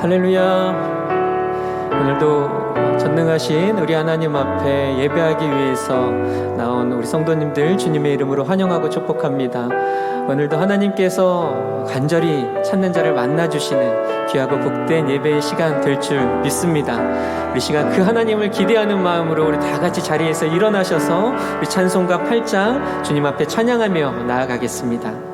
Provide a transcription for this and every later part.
할렐루야. 오늘도 전능하신 우리 하나님 앞에 예배하기 위해서 나온 우리 성도님들 주님의 이름으로 환영하고 축복합니다. 오늘도 하나님께서 간절히 찾는 자를 만나주시는 귀하고 복된 예배의 시간 될 줄 믿습니다. 우리 시간 그 하나님을 기대하는 마음으로 우리 다 같이 자리에서 일어나셔서 우리 찬송가 8장 주님 앞에 찬양하며 나아가겠습니다.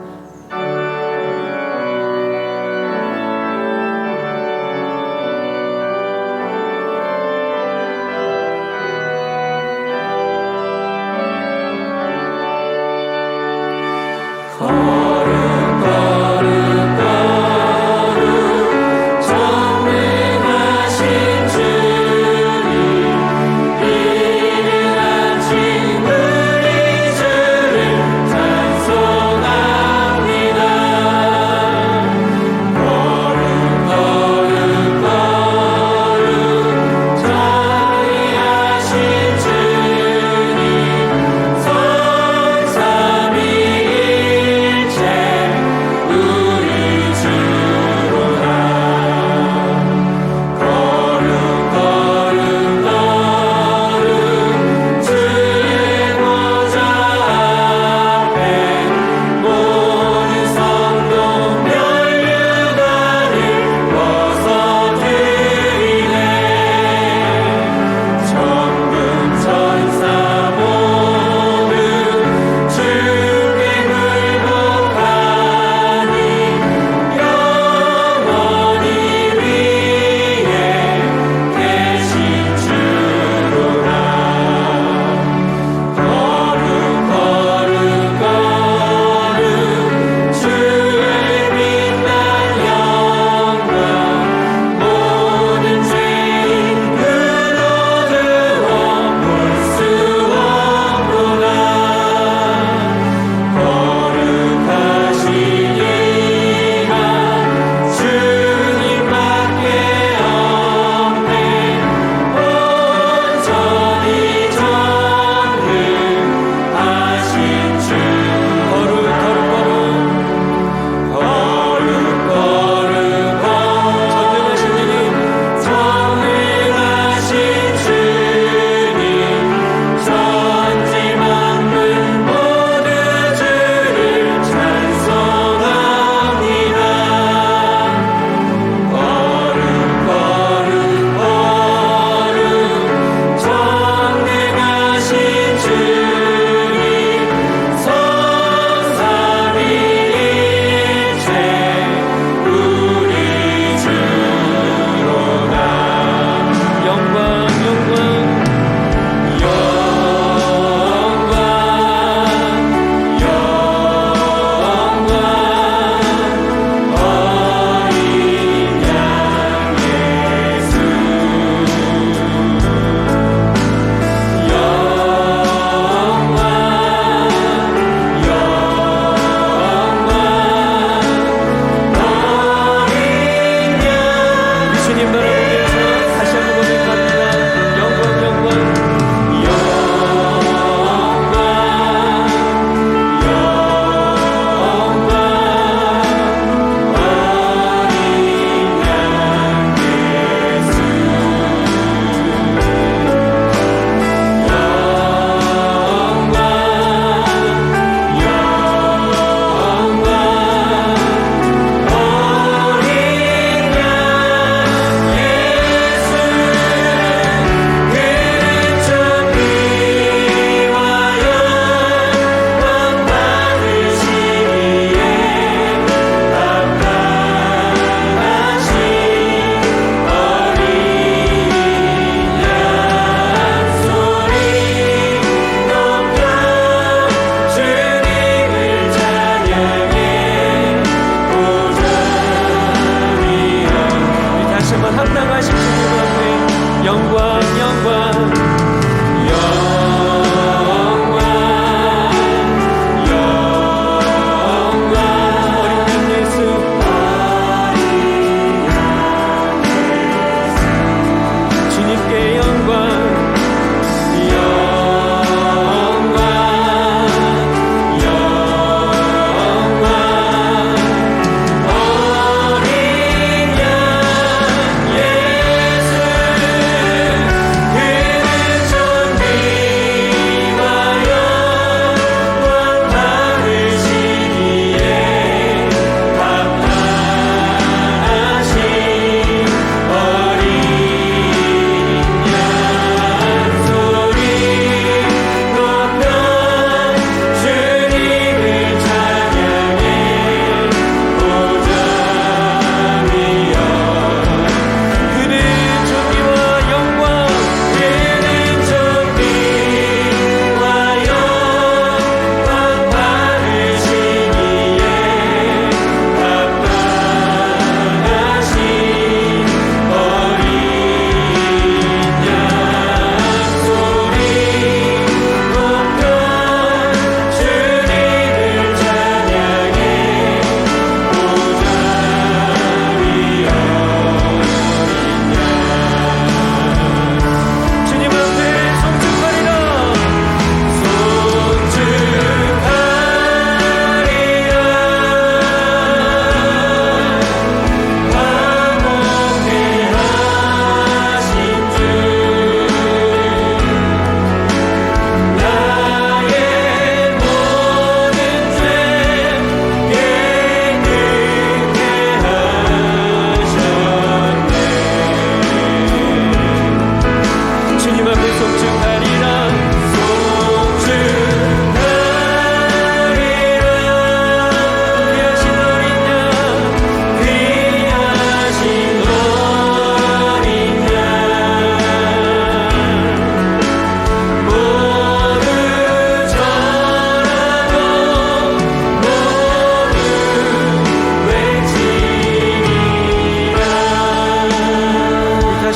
찬송하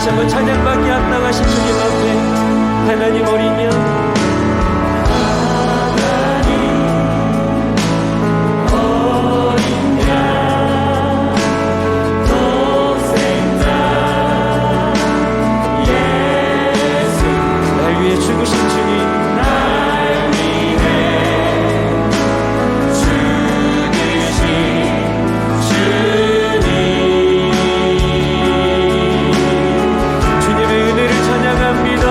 다시 한번 찬양받기 합당하신 주님 앞에 하나님 어린 양 죽으신 주님 날 위해 죽으신 주님 주님의 은혜를 찬양합니다.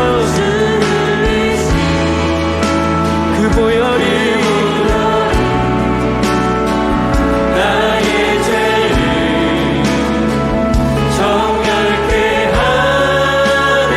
그 보혈이 나의 죄를 정결케 하네.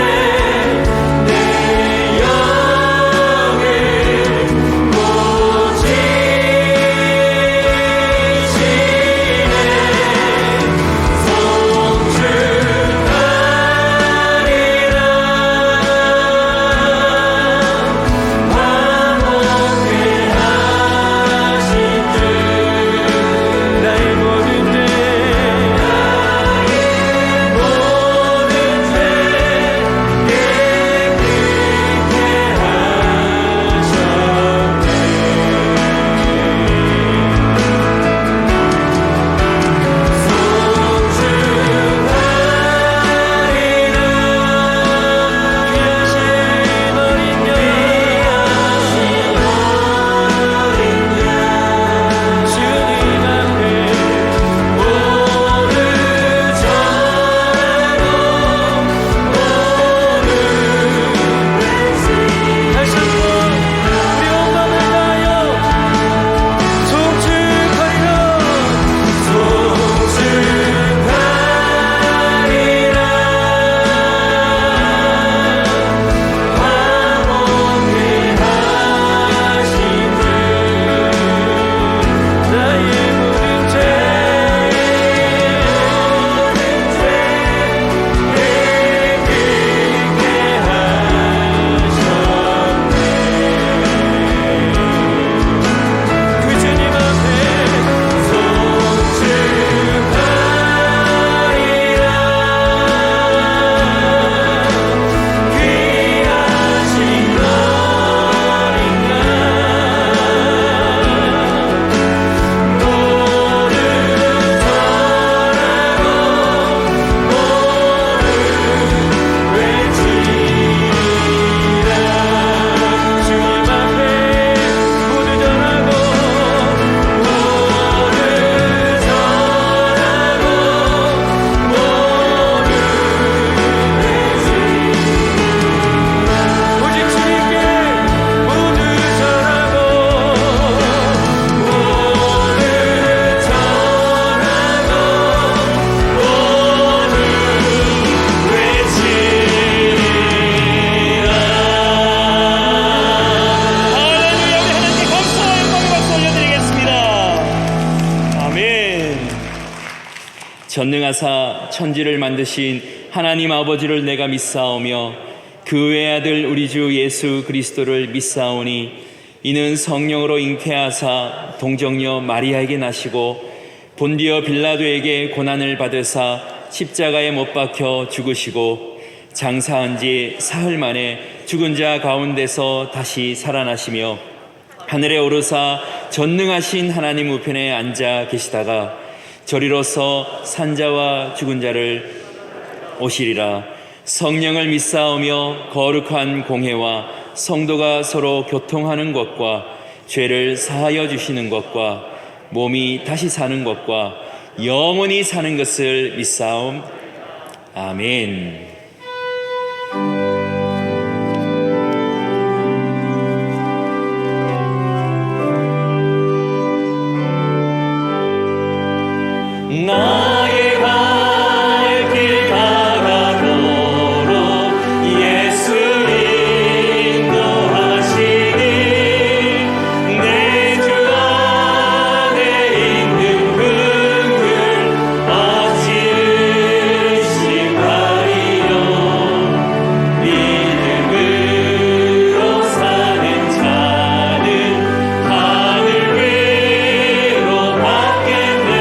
전능하사 천지를 만드신 하나님 아버지를 내가 믿사오며 그 외아들 우리 주 예수 그리스도를 믿사오니 이는 성령으로 잉태하사 동정녀 마리아에게 나시고 본디어 빌라도에게 고난을 받으사 십자가에 못 박혀 죽으시고 장사한 지 사흘 만에 죽은 자 가운데서 다시 살아나시며 하늘에 오르사 전능하신 하나님 우편에 앉아 계시다가 저리로서 산자와 죽은 자를 오시리라. 성령을 믿사오며 거룩한 공회와 성도가 서로 교통하는 것과 죄를 사하여 주시는 것과 몸이 다시 사는 것과 영원히 사는 것을 믿사옴. 아멘. 나의 발길 가라도록 예수 인도하시니 내 주 안에 있는 긍휼 어찌 의심하리요. 믿음으로 사는 자는 하늘 위로 받겠네.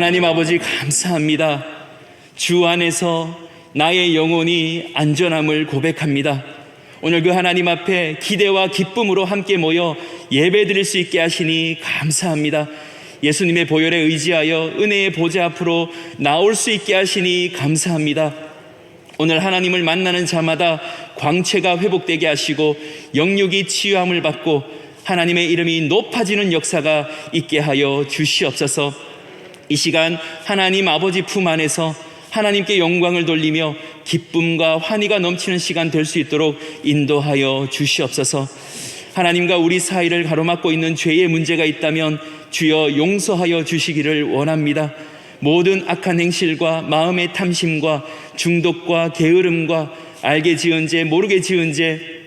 하나님 아버지 감사합니다. 주 안에서 나의 영혼이 안전함을 고백합니다. 오늘 그 하나님 앞에 기대와 기쁨으로 함께 모여 예배드릴 수 있게 하시니 감사합니다. 예수님의 보혈에 의지하여 은혜의 보좌 앞으로 나올 수 있게 하시니 감사합니다. 오늘 하나님을 만나는 자마다 광채가 회복되게 하시고 영육이 치유함을 받고 하나님의 이름이 높아지는 역사가 있게 하여 주시옵소서. 이 시간 하나님 아버지 품 안에서 하나님께 영광을 돌리며 기쁨과 환희가 넘치는 시간 될 수 있도록 인도하여 주시옵소서. 하나님과 우리 사이를 가로막고 있는 죄의 문제가 있다면 주여 용서하여 주시기를 원합니다. 모든 악한 행실과 마음의 탐심과 중독과 게으름과 알게 지은 죄 모르게 지은 죄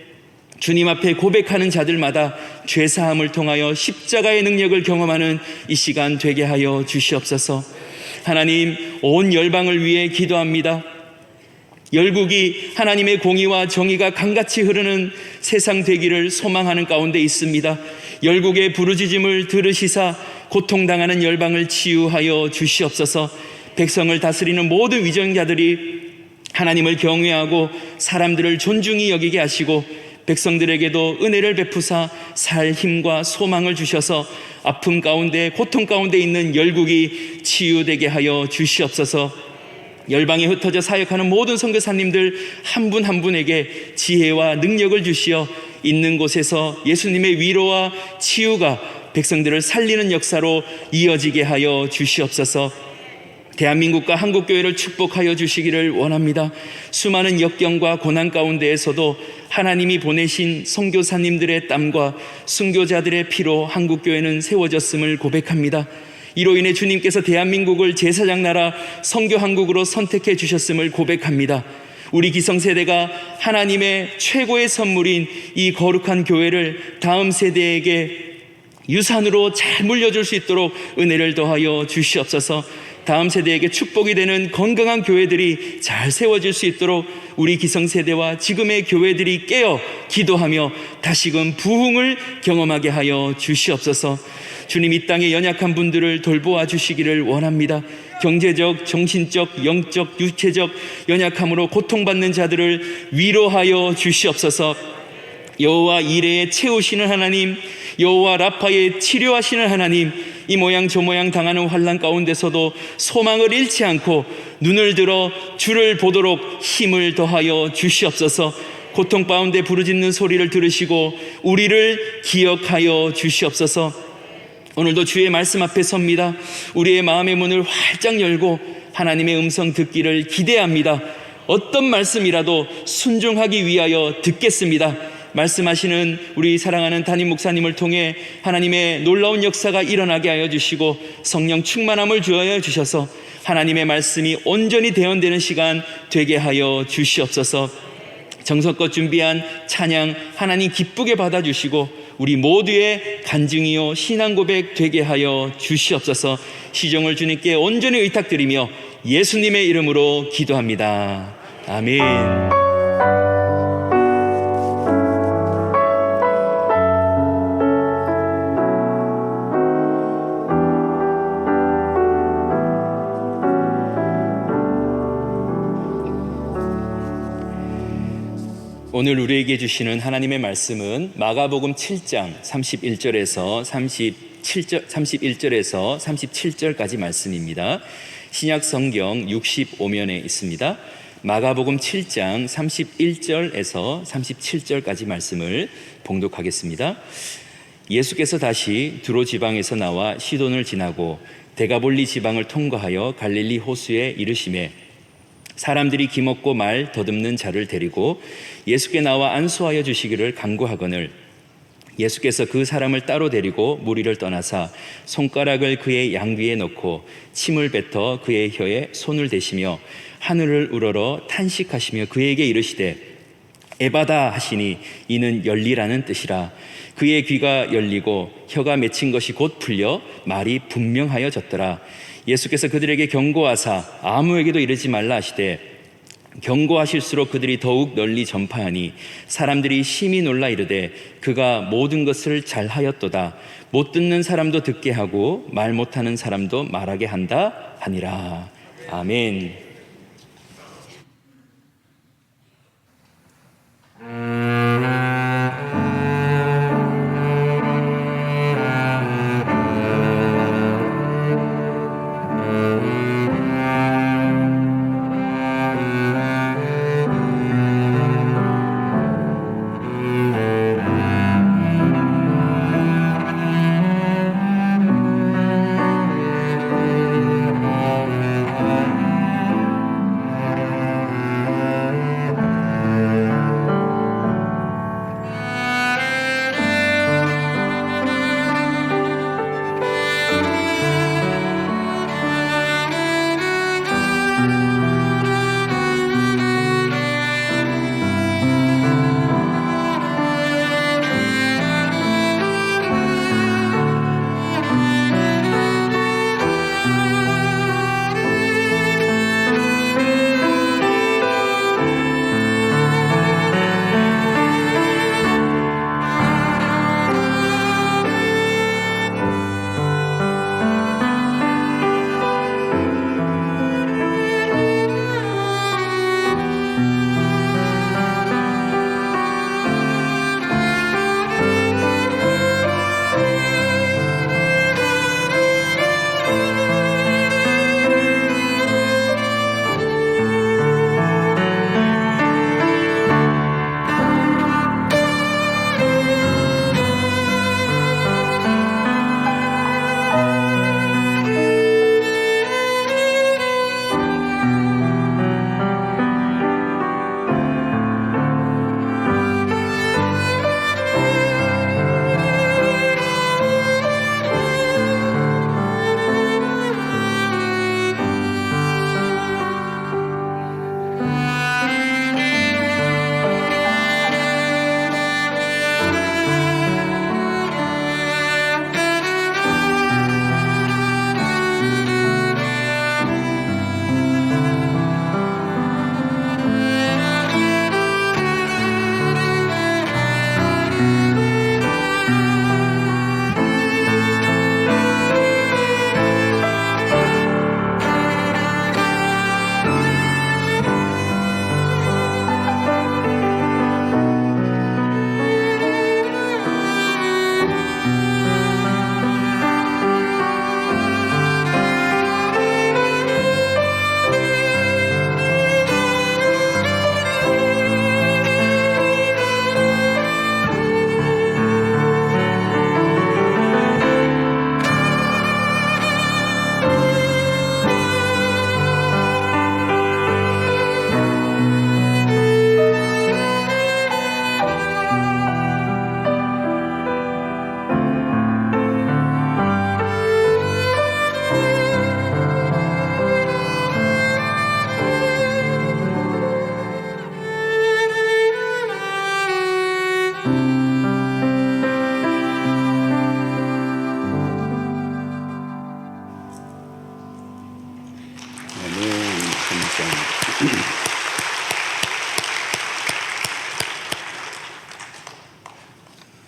주님 앞에 고백하는 자들마다 죄사함을 통하여 십자가의 능력을 경험하는 이 시간 되게 하여 주시옵소서. 하나님, 온 열방을 위해 기도합니다. 열국이 하나님의 공의와 정의가 강같이 흐르는 세상 되기를 소망하는 가운데 있습니다. 열국의 부르짖음을 들으시사 고통당하는 열방을 치유하여 주시옵소서. 백성을 다스리는 모든 위정자들이 하나님을 경외하고 사람들을 존중히 여기게 하시고 백성들에게도 은혜를 베푸사 살 힘과 소망을 주셔서 아픔 가운데 고통 가운데 있는 열국이 치유되게 하여 주시옵소서. 열방에 흩어져 사역하는 모든 선교사님들 한 분 한 분에게 지혜와 능력을 주시어 있는 곳에서 예수님의 위로와 치유가 백성들을 살리는 역사로 이어지게 하여 주시옵소서. 대한민국과 한국교회를 축복하여 주시기를 원합니다. 수많은 역경과 고난 가운데에서도 하나님이 보내신 선교사님들의 땀과 순교자들의 피로 한국교회는 세워졌음을 고백합니다. 이로 인해 주님께서 대한민국을 제사장 나라 선교한국으로 선택해 주셨음을 고백합니다. 우리 기성세대가 하나님의 최고의 선물인 이 거룩한 교회를 다음 세대에게 유산으로 잘 물려줄 수 있도록 은혜를 더하여 주시옵소서. 다음 세대에게 축복이 되는 건강한 교회들이 잘 세워질 수 있도록 우리 기성세대와 지금의 교회들이 깨어 기도하며 다시금 부흥을 경험하게 하여 주시옵소서. 주님, 이 땅의 연약한 분들을 돌보아 주시기를 원합니다. 경제적, 정신적, 영적, 육체적 연약함으로 고통받는 자들을 위로하여 주시옵소서. 여호와 이레에 채우시는 하나님, 여호와 라파에 치료하시는 하나님, 이 모양 저 모양 당하는 환난 가운데서도 소망을 잃지 않고 눈을 들어 주를 보도록 힘을 더하여 주시옵소서. 고통 가운데 부르짖는 소리를 들으시고 우리를 기억하여 주시옵소서. 오늘도 주의 말씀 앞에 섭니다. 우리의 마음의 문을 활짝 열고 하나님의 음성 듣기를 기대합니다. 어떤 말씀이라도 순종하기 위하여 듣겠습니다. 말씀하시는 우리 사랑하는 담임 목사님을 통해 하나님의 놀라운 역사가 일어나게 하여 주시고 성령 충만함을 주하여 주셔서 하나님의 말씀이 온전히 대언되는 시간 되게 하여 주시옵소서. 정성껏 준비한 찬양 하나님 기쁘게 받아주시고 우리 모두의 간증이요 신앙 고백 되게 하여 주시옵소서. 시종을 주님께 온전히 의탁드리며 예수님의 이름으로 기도합니다. 아멘. 오늘 우리에게 주시는 하나님의 말씀은 마가복음 7장 31절에서 37절까지 말씀입니다. 신약 성경 65면에 있습니다. 마가복음 7장 31절에서 37절까지 말씀을 봉독하겠습니다. 예수께서 다시 두로 지방에서 나와 시돈을 지나고 데가볼리 지방을 통과하여 갈릴리 호수에 이르시매 사람들이 기먹고 말 더듬는 자를 데리고 예수께 나와 안수하여 주시기를 간구하거늘 예수께서 그 사람을 따로 데리고 무리를 떠나사 손가락을 그의 양귀에 넣고 침을 뱉어 그의 혀에 손을 대시며 하늘을 우러러 탄식하시며 그에게 이르시되 에바다 하시니 이는 열리라는 뜻이라. 그의 귀가 열리고 혀가 맺힌 것이 곧 풀려 말이 분명하여졌더라. 예수께서 그들에게 경고하사 아무에게도 이르지 말라 하시되 경고하실수록 그들이 더욱 널리 전파하니 사람들이 심히 놀라 이르되 그가 모든 것을 잘하였도다. 못 듣는 사람도 듣게 하고 말 못하는 사람도 말하게 한다 하니라. 아멘.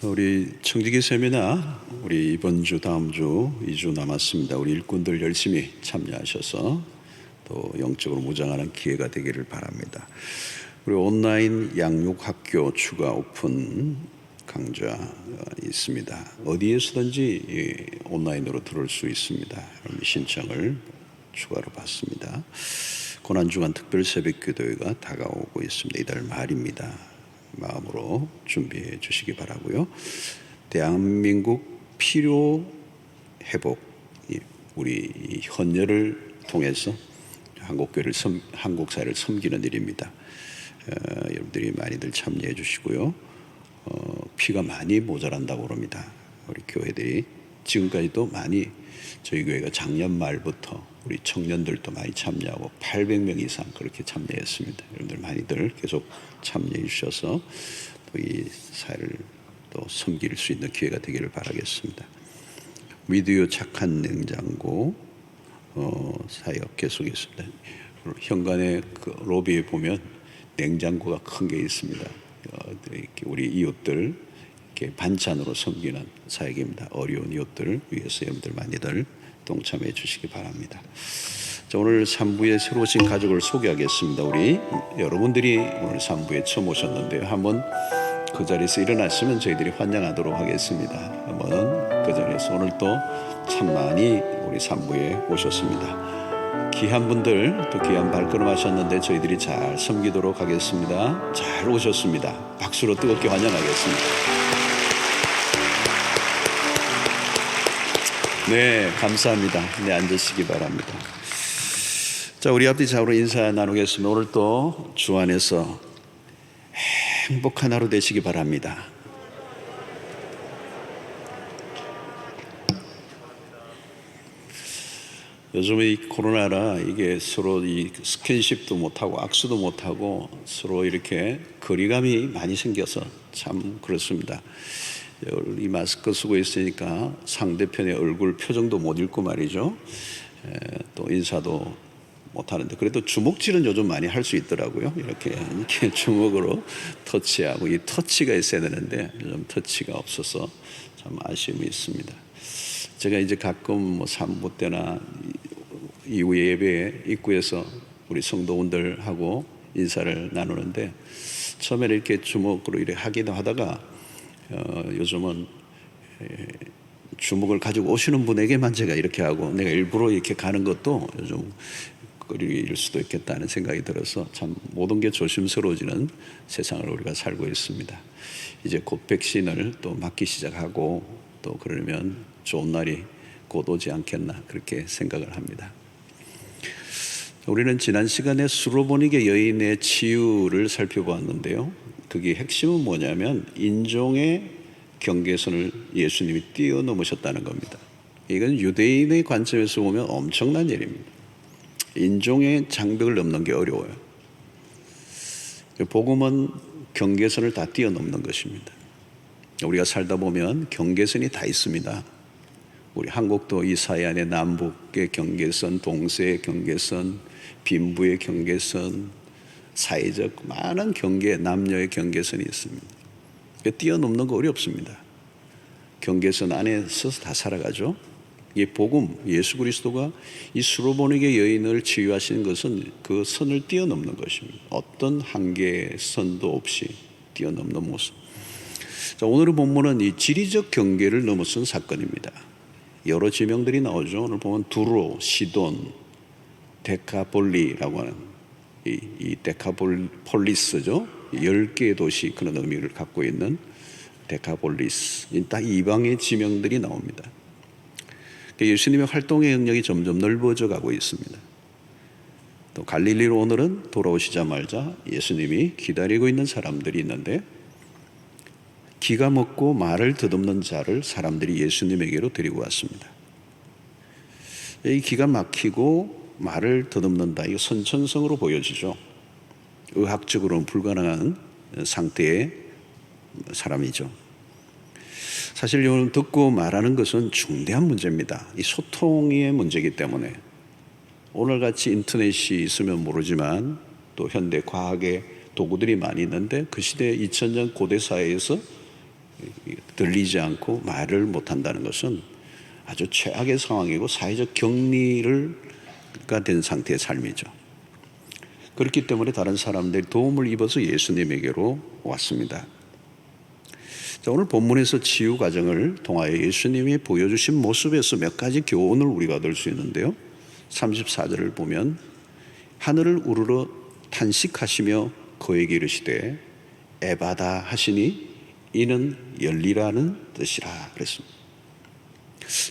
우리 청지기 세미나 우리 이번 주 다음 주 2주 남았습니다. 우리 일꾼들 열심히 참여하셔서 또 영적으로 무장하는 기회가 되기를 바랍니다. 우리 온라인 양육학교 추가 오픈 강좌 있습니다. 어디에서든지 온라인으로 들을 수 있습니다. 신청을 추가로 받습니다. 고난주간 특별 새벽 기도회가 다가오고 있습니다. 이달 말입니다. 마음으로 준비해 주시기 바라고요. 대한민국 필요 회복, 우리 헌혈을 통해서 한국 사회를 섬기는 일입니다. 여러분들이 많이들 참여해 주시고요. 피가 많이 모자란다고 그럽니다. 우리 교회들이 지금까지도 많이, 저희 교회가 작년 말부터 우리 청년들도 많이 참여하고 800명 이상 그렇게 참여했습니다. 여러분들 많이들 계속 참여해 주셔서 또 이 사회를 또 섬길 수 있는 기회가 되기를 바라겠습니다. 미디어 착한 냉장고 사역 계속 있습니다. 현관의 그 로비에 보면 냉장고가 큰 게 있습니다. 이렇게 우리 이웃들 이렇게 반찬으로 섬기는 사역입니다. 어려운 이웃들 위해서 여러분들 많이들 동참해 주시기 바랍니다. 자, 오늘 3부에 새로 오신 가족을 소개하겠습니다. 우리 여러분들이 오늘 3부에 처음 오셨는데요. 한번 그 자리에서 일어나시면 저희들이 환영하도록 하겠습니다. 한번 그 자리에서 오늘 또 참 많이 우리 3부에 오셨습니다. 귀한 분들 또 귀한 발걸음 하셨는데 저희들이 잘 섬기도록 하겠습니다. 잘 오셨습니다. 박수로 뜨겁게 환영하겠습니다. 네, 감사합니다. 네, 앉으시기 바랍니다. 자, 우리 앞뒤 좌우로 인사 나누겠습니다. 오늘 또 주 안에서 행복한 하루 되시기 바랍니다. 요즘에 이 코로나라 이게 서로 이 스킨십도 못하고 악수도 못하고 서로 이렇게 거리감이 많이 생겨서 참 그렇습니다. 이 마스크 쓰고 있으니까 상대편의 얼굴 표정도 못 읽고 말이죠. 또 인사도 못하는데 그래도 주먹질은 요즘 많이 할 수 있더라고요. 이렇게 주먹으로 터치하고 이 터치가 있어야 되는데 요즘 터치가 없어서 참 아쉬움이 있습니다. 제가 이제 가끔 뭐 산부 때나 이후에 예배 입구에서 우리 성도분들하고 인사를 나누는데 처음에는 이렇게 주먹으로 이렇게 하기도 하다가 요즘은 주먹을 가지고 오시는 분에게만 제가 이렇게 하고 내가 일부러 이렇게 가는 것도 요즘 거리일 수도 있겠다는 생각이 들어서 참 모든 게 조심스러워지는 세상을 우리가 살고 있습니다. 이제 곧 백신을 또 맞기 시작하고 또 그러면 좋은 날이 곧 오지 않겠나 그렇게 생각을 합니다. 우리는 지난 시간에 수로보니게 여인의 치유를 살펴보았는데요. 그게 핵심은 뭐냐면 인종의 경계선을 예수님이 뛰어넘으셨다는 겁니다. 이건 유대인의 관점에서 보면 엄청난 일입니다. 인종의 장벽을 넘는 게 어려워요. 복음은 경계선을 다 뛰어넘는 것입니다. 우리가 살다 보면 경계선이 다 있습니다. 우리 한국도 이 사이 안에 남북의 경계선, 동서의 경계선, 빈부의 경계선, 사회적 많은 경계, 남녀의 경계선이 있습니다. 뛰어넘는 거 어렵습니다. 경계선 안에 서서 다 살아가죠. 이 복음, 예수 그리스도가 이 수로보니게 여인을 치유하시는 것은 그 선을 뛰어넘는 것입니다. 어떤 한계선도 없이 뛰어넘는 모습. 자, 오늘의 본문은 이 지리적 경계를 넘어선 사건입니다. 여러 지명들이 나오죠. 오늘 보면 두로, 시돈, 데카폴리라고 하는 이 데카폴리스죠. 10개의 도시 그런 의미를 갖고 있는 데카폴리스. 딱 이방의 지명들이 나옵니다. 예수님의 활동의 영역이 점점 넓어져 가고 있습니다. 또 갈릴리로 오늘은 돌아오시자마자 예수님이 기다리고 있는 사람들이 있는데 기가 먹고 말을 더듬는 자를 사람들이 예수님에게로 데리고 왔습니다. 이 기가 막히고 말을 더듬는다. 이거 선천성으로 보여지죠. 의학적으로는 불가능한 상태의 사람이죠. 사실 이걸 듣고 말하는 것은 중대한 문제입니다. 이 소통의 문제이기 때문에 오늘같이 인터넷이 있으면 모르지만 또 현대 과학의 도구들이 많이 있는데 그 시대 2000년 고대 사회에서 들리지 않고 말을 못한다는 것은 아주 최악의 상황이고 사회적 격리가 된 상태의 삶이죠. 그렇기 때문에 다른 사람들이 도움을 입어서 예수님에게로 왔습니다. 자, 오늘 본문에서 치유 과정을 통하여 예수님이 보여주신 모습에서 몇 가지 교훈을 우리가 얻을 수 있는데요. 34절을 보면 하늘을 우러러 탄식하시며 그에게 이르시되 에바다 하시니 이는 열리라는 뜻이라 그랬습니다.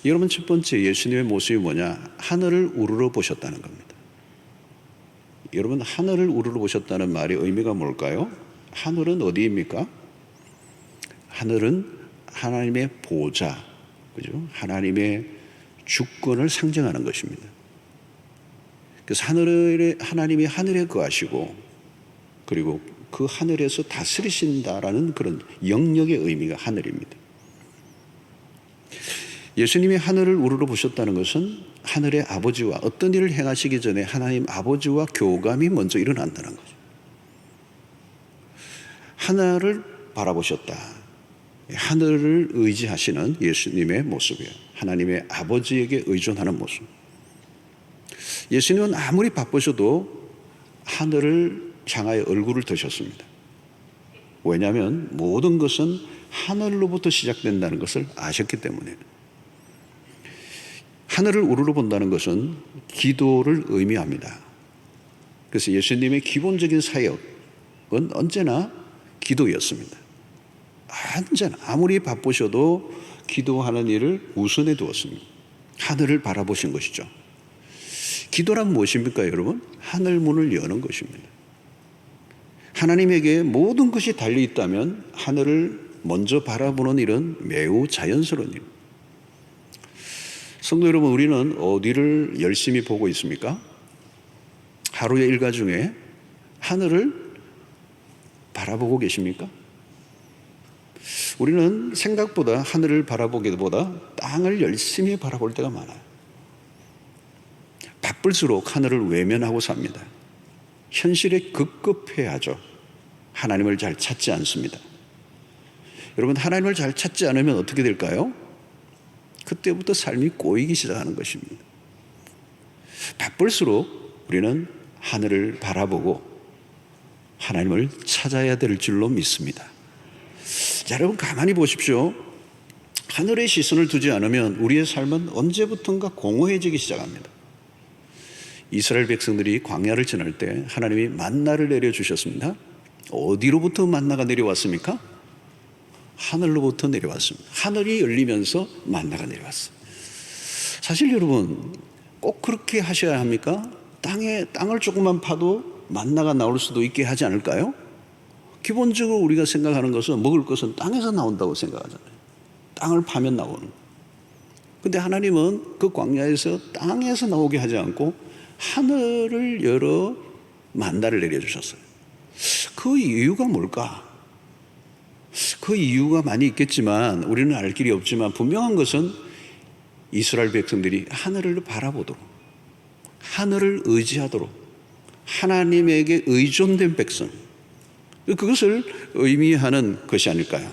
여러분, 첫 번째 예수님의 모습이 뭐냐? 하늘을 우러러 보셨다는 겁니다. 여러분, 하늘을 우러러 보셨다는 말의 의미가 뭘까요? 하늘은 어디입니까? 하늘은 하나님의 보좌, 그죠? 하나님의 주권을 상징하는 것입니다. 그래서 하나님이 하늘에 거하시고 그리고 그 하늘에서 다스리신다라는 그런 영역의 의미가 하늘입니다. 예수님이 하늘을 우러러 보셨다는 것은 하늘의 아버지와 어떤 일을 행하시기 전에 하나님 아버지와 교감이 먼저 일어난다는 거죠. 하늘을 바라보셨다. 하늘을 의지하시는 예수님의 모습이에요. 하나님의 아버지에게 의존하는 모습. 예수님은 아무리 바쁘셔도 하늘을 향하여 얼굴을 드셨습니다. 왜냐하면 모든 것은 하늘로부터 시작된다는 것을 아셨기 때문에. 하늘을 우러러 본다는 것은 기도를 의미합니다. 그래서 예수님의 기본적인 사역은 언제나 기도였습니다. 언제나 아무리 바쁘셔도 기도하는 일을 우선해 두었습니다. 하늘을 바라보신 것이죠. 기도란 무엇입니까, 여러분? 하늘 문을 여는 것입니다. 하나님에게 모든 것이 달려 있다면 하늘을 먼저 바라보는 일은 매우 자연스러운 일. 성도 여러분, 우리는 어디를 열심히 보고 있습니까? 하루의 일과 중에 하늘을 바라보고 계십니까? 우리는 생각보다 하늘을 바라보기보다 땅을 열심히 바라볼 때가 많아요. 바쁠수록 하늘을 외면하고 삽니다. 현실에 급급해하죠. 하나님을 잘 찾지 않습니다. 여러분, 하나님을 잘 찾지 않으면 어떻게 될까요? 그때부터 삶이 꼬이기 시작하는 것입니다. 바쁠수록 우리는 하늘을 바라보고 하나님을 찾아야 될 줄로 믿습니다. 자, 여러분 가만히 보십시오. 하늘의 시선을 두지 않으면 우리의 삶은 언제부턴가 공허해지기 시작합니다. 이스라엘 백성들이 광야를 지날 때 하나님이 만나를 내려주셨습니다. 어디로부터 만나가 내려왔습니까? 하늘로부터 내려왔습니다. 하늘이 열리면서 만나가 내려왔어요. 사실 여러분 꼭 그렇게 하셔야 합니까? 땅을 조금만 파도 만나가 나올 수도 있게 하지 않을까요? 기본적으로 우리가 생각하는 것은 먹을 것은 땅에서 나온다고 생각하잖아요. 땅을 파면 나오는. 근데 하나님은 그 광야에서 땅에서 나오게 하지 않고 하늘을 열어 만나를 내려주셨어요. 그 이유가 뭘까? 그 이유가 많이 있겠지만 우리는 알 길이 없지만 분명한 것은 이스라엘 백성들이 하늘을 바라보도록, 하늘을 의지하도록, 하나님에게 의존된 백성, 그것을 의미하는 것이 아닐까요?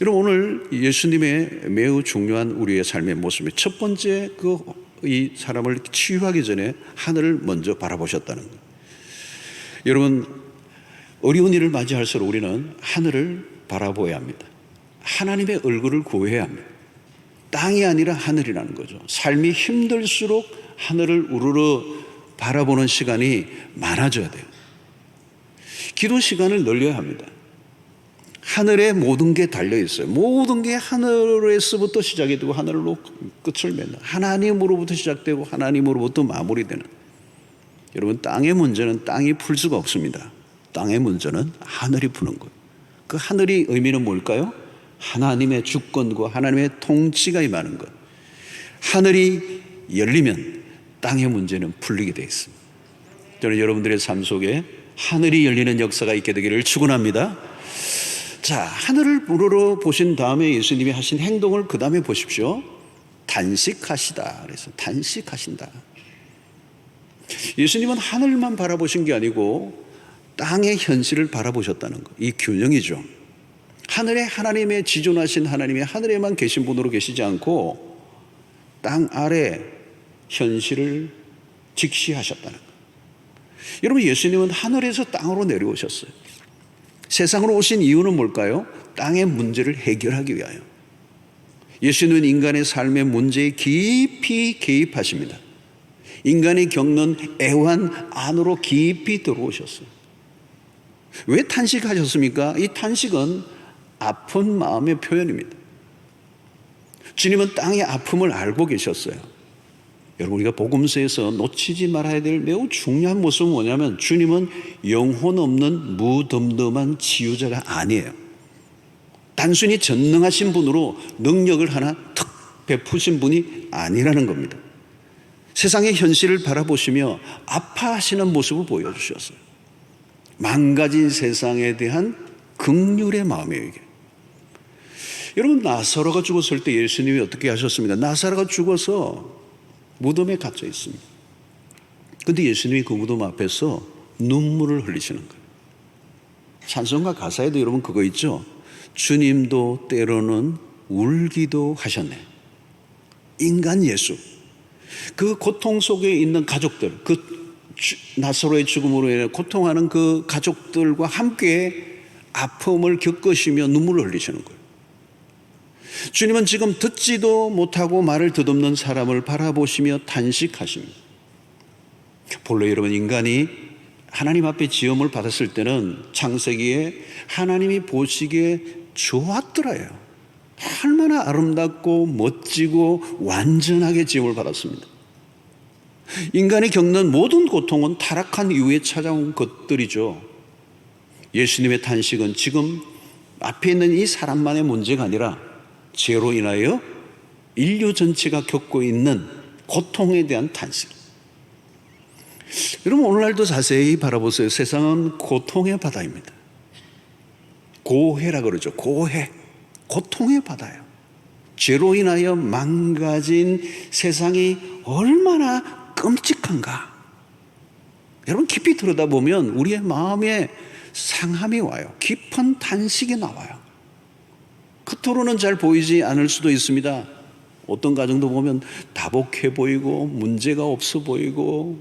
여러분, 오늘 예수님의 매우 중요한 우리의 삶의 모습의 첫 번째 이 사람을 치유하기 전에 하늘을 먼저 바라보셨다는 것. 여러분, 어려운 일을 맞이할수록 우리는 하늘을 바라보아야 합니다. 하나님의 얼굴을 구해야 합니다. 땅이 아니라 하늘이라는 거죠. 삶이 힘들수록 하늘을 우러러 바라보는 시간이 많아져야 돼요. 기도 시간을 늘려야 합니다. 하늘에 모든 게 달려 있어요. 모든 게 하늘에서부터 시작이 되고 하늘로 끝을 맺는, 하나님으로부터 시작되고 하나님으로부터 마무리되는. 여러분, 땅의 문제는 땅이 풀 수가 없습니다. 땅의 문제는 하늘이 푸는 거예요. 그 하늘이 의미는 뭘까요? 하나님의 주권과 하나님의 통치가 임하는 것. 하늘이 열리면 땅의 문제는 풀리게 되어 있습니다. 저는 여러분들의 삶 속에 하늘이 열리는 역사가 있게 되기를 축원합니다. 자, 하늘을 우러러 보신 다음에 예수님이 하신 행동을 그 다음에 보십시오. 단식하시다. 그래서 단식하신다. 예수님은 하늘만 바라보신 게 아니고 땅의 현실을 바라보셨다는 것. 이 균형이죠. 하늘에 하나님의 지존하신 하나님이 하늘에만 계신 분으로 계시지 않고 땅 아래 현실을 직시하셨다는 것. 여러분, 예수님은 하늘에서 땅으로 내려오셨어요. 세상으로 오신 이유는 뭘까요? 땅의 문제를 해결하기 위하여. 예수님은 인간의 삶의 문제에 깊이 개입하십니다. 인간이 겪는 애환 안으로 깊이 들어오셨어요. 왜 탄식하셨습니까? 이 탄식은 아픈 마음의 표현입니다. 주님은 땅의 아픔을 알고 계셨어요. 여러분, 우리가 복음서에서 놓치지 말아야 될 매우 중요한 모습은 뭐냐면 주님은 영혼 없는 무덤덤한 치유자가 아니에요. 단순히 전능하신 분으로 능력을 하나 턱 베푸신 분이 아니라는 겁니다. 세상의 현실을 바라보시며 아파하시는 모습을 보여주셨어요. 망가진 세상에 대한 긍휼의 마음이에요, 이게. 여러분, 나사로가 죽었을 때 예수님이 어떻게 하셨습니까? 나사로가 죽어서 무덤에 갇혀 있습니다. 근데 예수님이 그 무덤 앞에서 눈물을 흘리시는 거예요. 찬송가 가사에도 여러분 그거 있죠? 주님도 때로는 울기도 하셨네. 인간 예수. 그 고통 속에 있는 가족들, 그 나사로의 죽음으로 인해 고통하는 그 가족들과 함께 아픔을 겪으시며 눈물을 흘리시는 거예요. 주님은 지금 듣지도 못하고 말을 듣없는 사람을 바라보시며 단식하십니다. 본래 여러분, 인간이 하나님 앞에 지음을 받았을 때는 창세기에 하나님이 보시기에 좋았더라요. 얼마나 아름답고 멋지고 완전하게 지음을 받았습니다. 인간이 겪는 모든 고통은 타락한 이후에 찾아온 것들이죠. 예수님의 탄식은 지금 앞에 있는 이 사람만의 문제가 아니라 죄로 인하여 인류 전체가 겪고 있는 고통에 대한 탄식. 여러분, 오늘날도 자세히 바라보세요. 세상은 고통의 바다입니다. 고해라 그러죠. 고해. 고통의 바다예요. 죄로 인하여 망가진 세상이 얼마나 끔찍한가. 여러분, 깊이 들여다보면 우리의 마음에 상함이 와요. 깊은 탄식이 나와요. 겉으로는 잘 보이지 않을 수도 있습니다. 어떤 가정도 보면 다복해 보이고 문제가 없어 보이고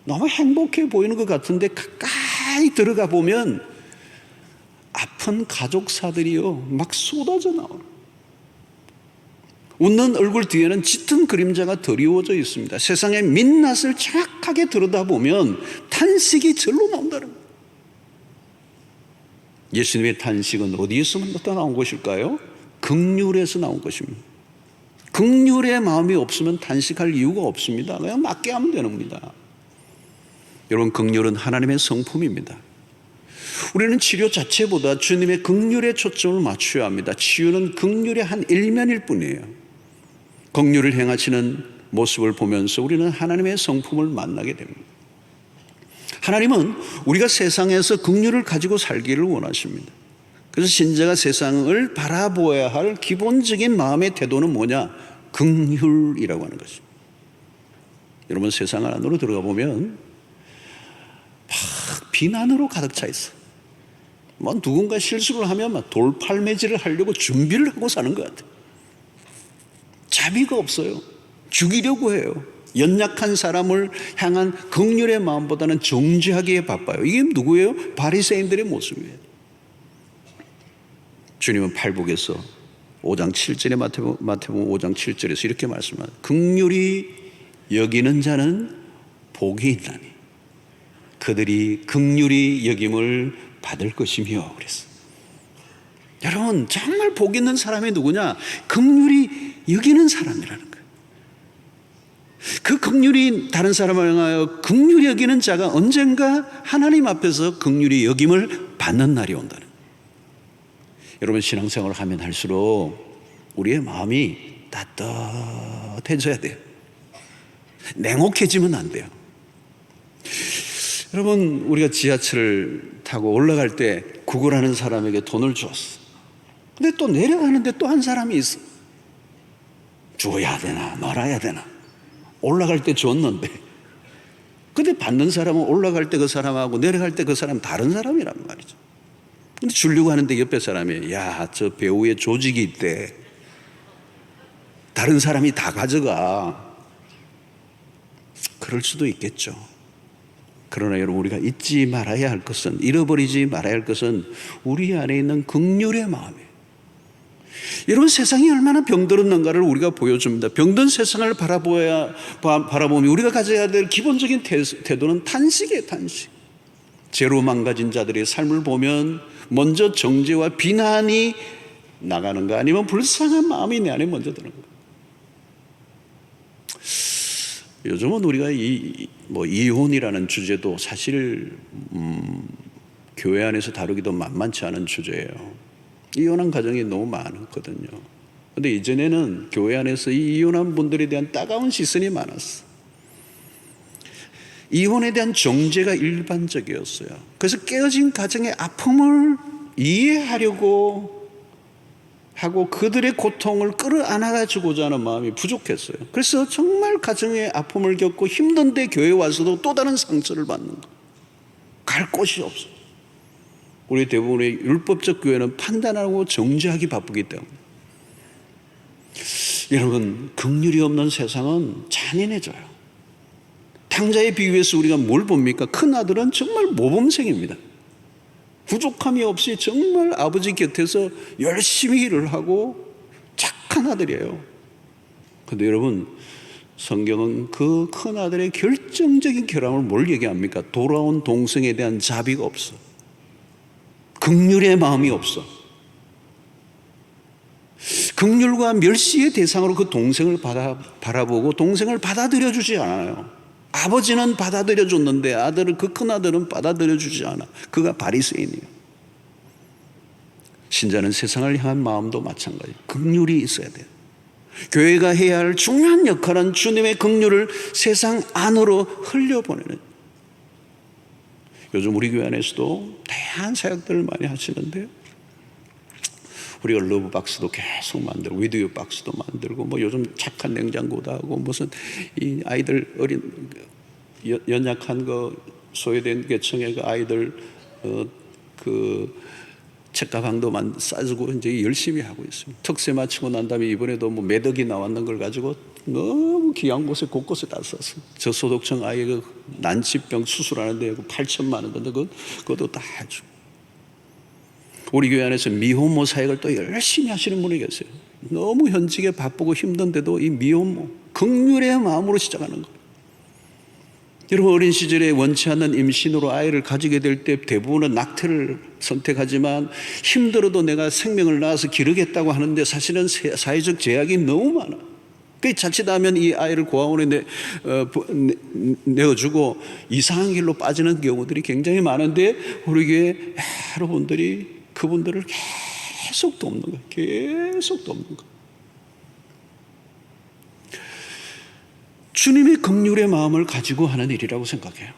너무 행복해 보이는 것 같은데 가까이 들어가 보면 아픈 가족사들이요 막 쏟아져 나와요. 웃는 얼굴 뒤에는 짙은 그림자가 드리워져 있습니다. 세상의 민낯을 정확하게 들여다보면 탄식이 절로 나온다는 거예요. 예수님의 탄식은 어디에서 나온 것일까요? 긍휼에서 나온 것입니다. 긍휼의 마음이 없으면 탄식할 이유가 없습니다. 그냥 맞게 하면 되는 겁니다. 여러분, 긍휼은 하나님의 성품입니다. 우리는 치료 자체보다 주님의 긍휼에 초점을 맞춰야 합니다. 치유는 긍휼의 한 일면일 뿐이에요. 긍휼을 행하시는 모습을 보면서 우리는 하나님의 성품을 만나게 됩니다. 하나님은 우리가 세상에서 긍휼을 가지고 살기를 원하십니다. 그래서 신자가 세상을 바라보아야 할 기본적인 마음의 태도는 뭐냐? 긍휼이라고 하는 것입니다. 여러분, 세상 안으로 들어가 보면 막 비난으로 가득 차 있어. 뭐 누군가 실수를 하면 막 돌팔매질을 하려고 준비를 하고 사는 것 같아요. 자비가 없어요. 죽이려고 해요. 연약한 사람을 향한 긍휼의 마음보다는 정죄하기에 바빠요. 이게 누구예요? 바리새인들의 모습이에요. 주님은 팔복에서 5장 7절에 마태복음 5장 7절에서 이렇게 말씀합니다. 긍휼히 여기는 자는 복이 있나니 그들이 긍휼히 여김을 받을 것이며 그랬어. 여러분, 정말 복 있는 사람이 누구냐? 긍휼히 여기는 사람이라는 거예요. 그 긍휼이 다른 사람을 향하여 긍휼히 여기는 자가 언젠가 하나님 앞에서 긍휼히 여김을 받는 날이 온다는 거예요. 여러분, 신앙생활을 하면 할수록 우리의 마음이 따뜻해져야 돼요. 냉혹해지면 안 돼요. 여러분, 우리가 지하철을 타고 올라갈 때 구걸하는 사람에게 돈을 줬어. 근데 또 내려가는데 또 한 사람이 있어. 줘야 되나 말아야 되나. 올라갈 때 줬는데 근데 받는 사람은 올라갈 때 그 사람하고 내려갈 때 그 사람 다른 사람이란 말이죠. 근데 주려고 하는데 옆에 사람이 야, 저 배우의 조직이 있대. 다른 사람이 다 가져가. 그럴 수도 있겠죠. 그러나 여러분, 우리가 잊지 말아야 할 것은, 잃어버리지 말아야 할 것은 우리 안에 있는 긍휼의 마음이에요. 여러분, 세상이 얼마나 병들었는가를 우리가 보여줍니다. 병든 세상을 바라보면 우리가 가져야 될 기본적인 태도는 탄식이에요. 탄식. 죄로 망가진 자들의 삶을 보면 먼저 정죄와 비난이 나가는가, 아니면 불쌍한 마음이 내 안에 먼저 드는 가. 요즘은 우리가 이혼이라는 주제도 사실 교회 안에서 다루기도 만만치 않은 주제예요. 이혼한 가정이 너무 많거든요. 그런데 이전에는 교회 안에서 이 이혼한 분들에 대한 따가운 시선이 많았어. 이혼에 대한 정죄가 일반적이었어요. 그래서 깨어진 가정의 아픔을 이해하려고 하고 그들의 고통을 끌어안아주고자 하는 마음이 부족했어요. 그래서 정말 가정의 아픔을 겪고 힘든데 교회 와서도 또 다른 상처를 받는 거. 갈 곳이 없어. 우리 대부분의 율법적 교회는 판단하고 정죄하기 바쁘기 때문에. 여러분, 긍휼이 없는 세상은 잔인해져요. 탕자의 비유에서 우리가 뭘 봅니까? 큰 아들은 정말 모범생입니다. 부족함이 없이 정말 아버지 곁에서 열심히 일을 하고 착한 아들이에요. 그런데 여러분, 성경은 그 큰 아들의 결정적인 결함을 뭘 얘기합니까? 돌아온 동생에 대한 자비가 없어. 긍휼의 마음이 없어. 긍휼과 멸시의 대상으로 그 동생을 바라보고 동생을 받아들여 주지 않아요. 아버지는 받아들여 줬는데 그 큰 아들은 받아들여 주지 않아. 그가 바리새인이에요. 신자는 세상을 향한 마음도 마찬가지예요. 긍휼이 있어야 돼요. 교회가 해야 할 중요한 역할은 주님의 긍휼을 세상 안으로 흘려보내는. 요즘 우리 교회 안에서도 다양한 사역들을 많이 하시는데요. 우리가 러브 박스도 계속 만들고 위드유 박스도 만들고 뭐 요즘 착한 냉장고도 하고 무슨 이 아이들 연약한 거 소외된 계층의 그 아이들 그 책가방도 싸주고 이제 열심히 하고 있습니다. 특세 마치고 난 다음에 이번에도 뭐 매덕이 나왔는 걸 가지고 너무 귀한 곳에 곳곳에 다 썼어요. 저소득층 아이 그 난치병 수술하는데 8천만 원 건데 그것도 다 해주고. 우리 교회 안에서 미혼모 사역을 또 열심히 하시는 분이 계세요. 너무 현직에 바쁘고 힘든데도 이 미혼모 긍휼의 마음으로 시작하는 거예요. 여러분, 어린 시절에 원치 않는 임신으로 아이를 가지게 될 때 대부분은 낙태를 선택하지만 힘들어도 내가 생명을 낳아서 기르겠다고 하는데 사실은 사회적 제약이 너무 많아. 그 자칫하면 이 아이를 고아원에 내어주고 이상한 길로 빠지는 경우들이 굉장히 많은데 우리 교회 여러분들이 그분들을 계속 돕는 거예요. 계속 돕는 거예요. 주님의 긍휼의 마음을 가지고 하는 일이라고 생각해요.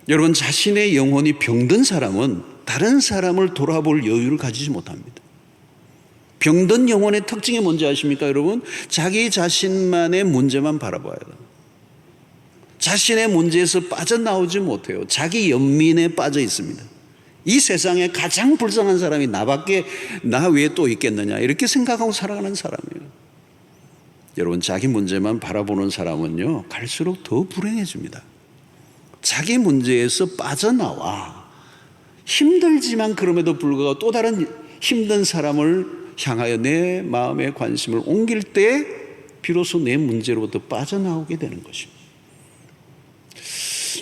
여러분, 자신의 영혼이 병든 사람은 다른 사람을 돌아볼 여유를 가지지 못합니다. 병든 영혼의 특징이 뭔지 아십니까, 여러분? 자기 자신만의 문제만 바라봐요. 자신의 문제에서 빠져나오지 못해요. 자기 연민에 빠져 있습니다. 이 세상에 가장 불쌍한 사람이 나 외에 또 있겠느냐 이렇게 생각하고 살아가는 사람이에요. 여러분, 자기 문제만 바라보는 사람은요 갈수록 더 불행해집니다. 자기 문제에서 빠져나와 힘들지만 그럼에도 불구하고 또 다른 힘든 사람을 향하여 내 마음의 관심을 옮길 때 비로소 내 문제로부터 빠져나오게 되는 것입니다.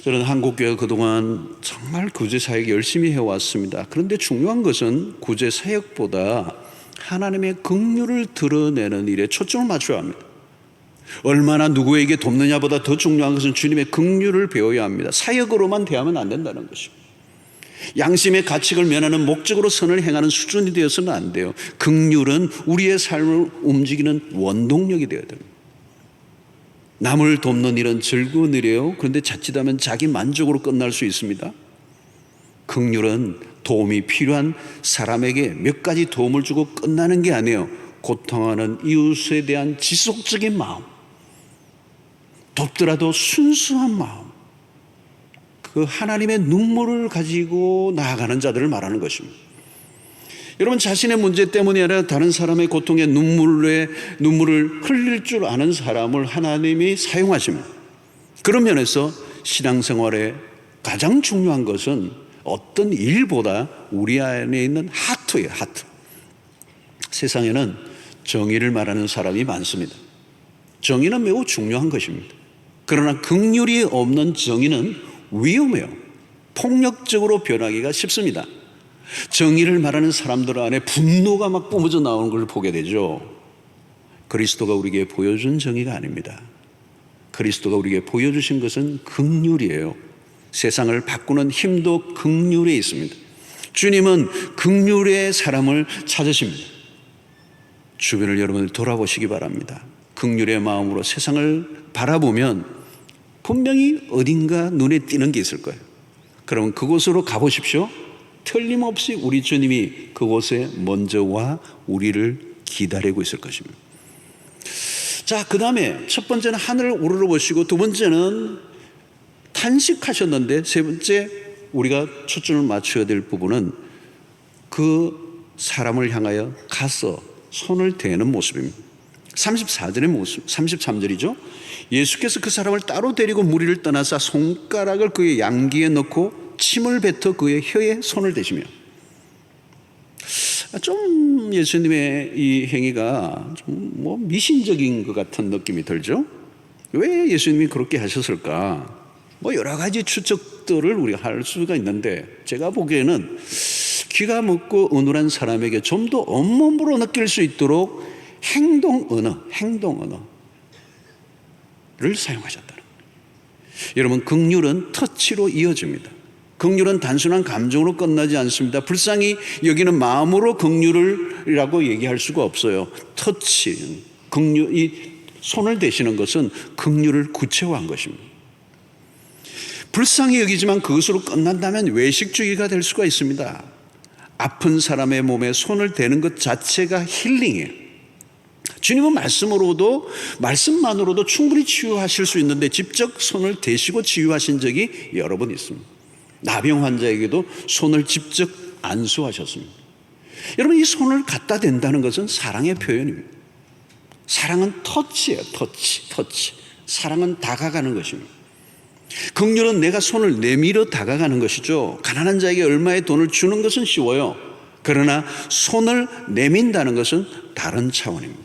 저는 한국교회가 그동안 정말 구제사역 열심히 해왔습니다. 그런데 중요한 것은 구제사역보다 하나님의 긍휼을 드러내는 일에 초점을 맞춰야 합니다. 얼마나 누구에게 돕느냐보다 더 중요한 것은 주님의 긍휼을 배워야 합니다. 사역으로만 대하면 안 된다는 것입니다. 양심의 가책을 면하는 목적으로 선을 행하는 수준이 되어서는 안 돼요. 긍휼은 우리의 삶을 움직이는 원동력이 되어야 됩니다. 남을 돕는 일은 즐거운 일이에요. 그런데 자칫하면 자기 만족으로 끝날 수 있습니다. 긍휼은 도움이 필요한 사람에게 몇 가지 도움을 주고 끝나는 게 아니에요. 고통하는 이웃에 대한 지속적인 마음, 돕더라도 순수한 마음, 그 하나님의 눈물을 가지고 나아가는 자들을 말하는 것입니다. 여러분, 자신의 문제 때문이 아니라 다른 사람의 고통에 눈물을 흘릴 줄 아는 사람을 하나님이 사용하십니다. 그런 면에서 신앙생활에 가장 중요한 것은 어떤 일보다 우리 안에 있는 하트예요. 하트. 세상에는 정의를 말하는 사람이 많습니다. 정의는 매우 중요한 것입니다. 그러나 긍휼이 없는 정의는 위험해요. 폭력적으로 변하기가 쉽습니다. 정의를 말하는 사람들 안에 분노가 막 뿜어져 나오는 걸 보게 되죠. 그리스도가 우리에게 보여준 정의가 아닙니다. 그리스도가 우리에게 보여주신 것은 긍휼이에요. 세상을 바꾸는 힘도 긍휼에 있습니다. 주님은 긍휼의 사람을 찾으십니다. 주변을 여러분들 돌아보시기 바랍니다. 긍휼의 마음으로 세상을 바라보면 분명히 어딘가 눈에 띄는 게 있을 거예요. 그러면 그곳으로 가보십시오. 틀림없이 우리 주님이 그곳에 먼저 와 우리를 기다리고 있을 것입니다. 자, 그 다음에 첫 번째는 하늘을 우러러 보시고, 두 번째는 탄식하셨는데, 세 번째 우리가 초점을 맞춰야 될 부분은 그 사람을 향하여 가서 손을 대는 모습입니다. 34절의 모습, 33절이죠. 예수께서 그 사람을 따로 데리고 무리를 떠나사 손가락을 그의 양귀에 넣고 침을 뱉어 그의 혀에 손을 대시며. 좀 예수님의 이 행위가 좀 뭐 미신적인 것 같은 느낌이 들죠. 왜 예수님이 그렇게 하셨을까? 뭐 여러 가지 추측들을 우리가 할 수가 있는데, 제가 보기에는 귀가 먹고 어눌한 사람에게 좀 더 온몸으로 느낄 수 있도록 행동 언어를 사용하셨다는 거예요. 여러분, 긍휼은 터치로 이어집니다. 긍휼은 단순한 감정으로 끝나지 않습니다. 불쌍히 여기는 마음으로 긍휼이라고 얘기할 수가 없어요. 터치, 긍휼, 이 손을 대시는 것은 긍휼을 구체화한 것입니다. 불쌍히 여기지만 그것으로 끝난다면 외식주의가 될 수가 있습니다. 아픈 사람의 몸에 손을 대는 것 자체가 힐링이에요. 주님은 말씀만으로도 충분히 치유하실 수 있는데 직접 손을 대시고 치유하신 적이 여러 번 있습니다. 나병 환자에게도 손을 직접 안수하셨습니다. 여러분, 이 손을 갖다 댄다는 것은 사랑의 표현입니다. 사랑은 터치예요. 터치. 사랑은 다가가는 것입니다. 긍휼은 내가 손을 내밀어 다가가는 것이죠. 가난한 자에게 얼마의 돈을 주는 것은 쉬워요. 그러나 손을 내민다는 것은 다른 차원입니다.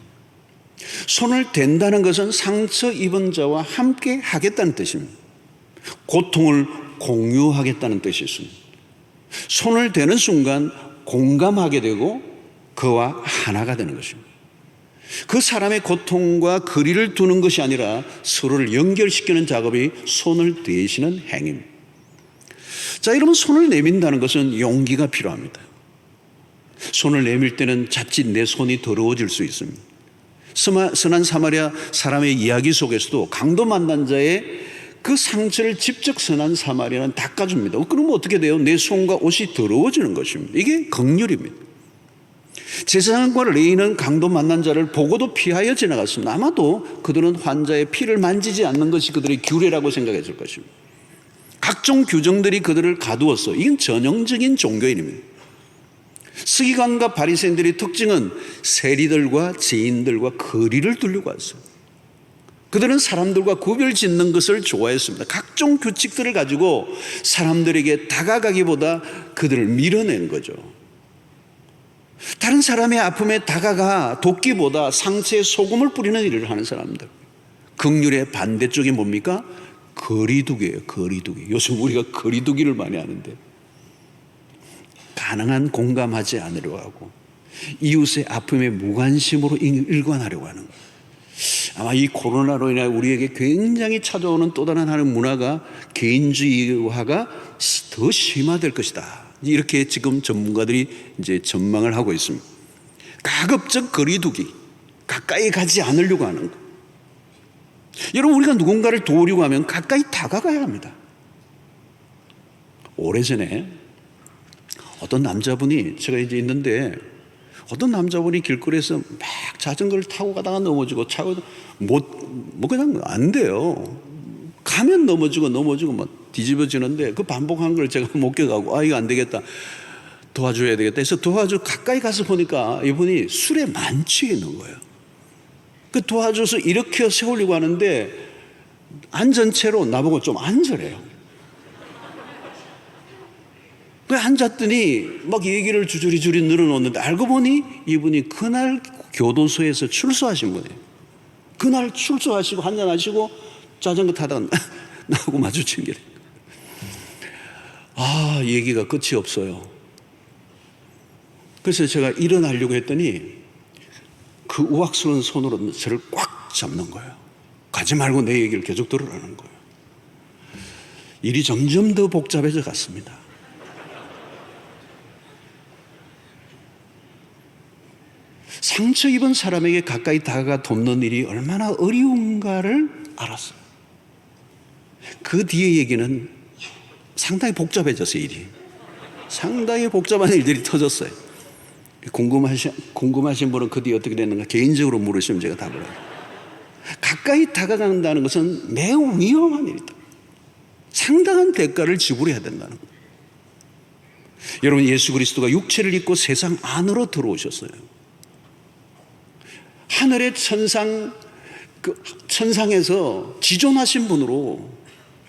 손을 댄다는 것은 상처 입은 자와 함께 하겠다는 뜻입니다. 고통을 공유하겠다는 뜻이 있습니다. 손을 대는 순간 공감하게 되고 그와 하나가 되는 것입니다. 그 사람의 고통과 거리를 두는 것이 아니라 서로를 연결시키는 작업이 손을 대시는 행위입니다. 자, 여러분, 손을 내민다는 것은 용기가 필요합니다. 손을 내밀 때는 자칫 내 손이 더러워질 수 있습니다. 선한 사마리아 사람의 이야기 속에서도 강도 만난 자의 그 상처를 직접 선한 사마리아는 닦아줍니다. 그러면 어떻게 돼요? 내 손과 옷이 더러워지는 것입니다. 이게 긍휼입니다. 제사장과 레위인은 강도 만난 자를 보고도 피하여 지나갔습니다. 아마도 그들은 환자의 피를 만지지 않는 것이 그들의 규례라고 생각했을 것입니다. 각종 규정들이 그들을 가두었어. 이건 전형적인 종교인입니다. 서기관과 바리새인들의 특징은 세리들과 죄인들과 거리를 두려고 했어요. 그들은 사람들과 구별 짓는 것을 좋아했습니다. 각종 규칙들을 가지고 사람들에게 다가가기보다 그들을 밀어낸 거죠. 다른 사람의 아픔에 다가가 돕기보다 상처에 소금을 뿌리는 일을 하는 사람들. 긍휼의 반대쪽이 뭡니까? 거리두기예요. 거리두기. 요즘 우리가 거리두기를 많이 하는데, 가능한 공감하지 않으려고 하고 이웃의 아픔에 무관심으로 일관하려고 하는 거예요. 아마 이 코로나로 인해 우리에게 굉장히 찾아오는 또 다른 하나의 문화가 개인주의화가 더 심화될 것이다. 이렇게 지금 전문가들이 이제 전망을 하고 있습니다. 가급적 거리두기, 가까이 가지 않으려고 하는 것. 여러분, 우리가 누군가를 도우려고 하면 가까이 다가가야 합니다. 오래전에 어떤 남자분이, 제가 이제 있는데 어떤 남자분이 길거리에서 막 자전거를 타고 가다가 넘어지고 차고 그냥 안 돼요. 가면 넘어지고 막 뒤집어지는데 그 반복한 걸 제가 목격하고 이거 안 되겠다, 도와줘야 되겠다 해서 가까이 가서 보니까 이분이 술에 만취해 있는 거예요. 그 도와줘서 일으켜 세우려고 하는데 앉은 채로 나보고 좀 앉으래요. 그 앉았더니 막 얘기를 주저리 늘어놓는데 알고 보니 이분이 그날 교도소에서 출소하신 분이에요. 그날 출소하시고 한잔하시고 자전거 타다가 나하고 마주친 게, 얘기가 끝이 없어요. 그래서 제가 일어나려고 했더니 그 우악스러운 손으로 저를 꽉 잡는 거예요. 가지 말고 내 얘기를 계속 들으라는 거예요. 일이 점점 더 복잡해져 갔습니다. 상처 입은 사람에게 가까이 다가가 돕는 일이 얼마나 어려운가를 알았어요. 그 뒤에 얘기는 상당히 복잡해졌어요, 일이. 상당히 복잡한 일들이 터졌어요. 궁금하신 분은 그 뒤에 어떻게 됐는가 개인적으로 물으시면 제가 답을 해요. 가까이 다가간다는 것은 매우 위험한 일이다. 상당한 대가를 지불해야 된다는 거예요. 여러분, 예수 그리스도가 육체를 입고 세상 안으로 들어오셨어요. 하늘의 천상에서 지존하신 분으로,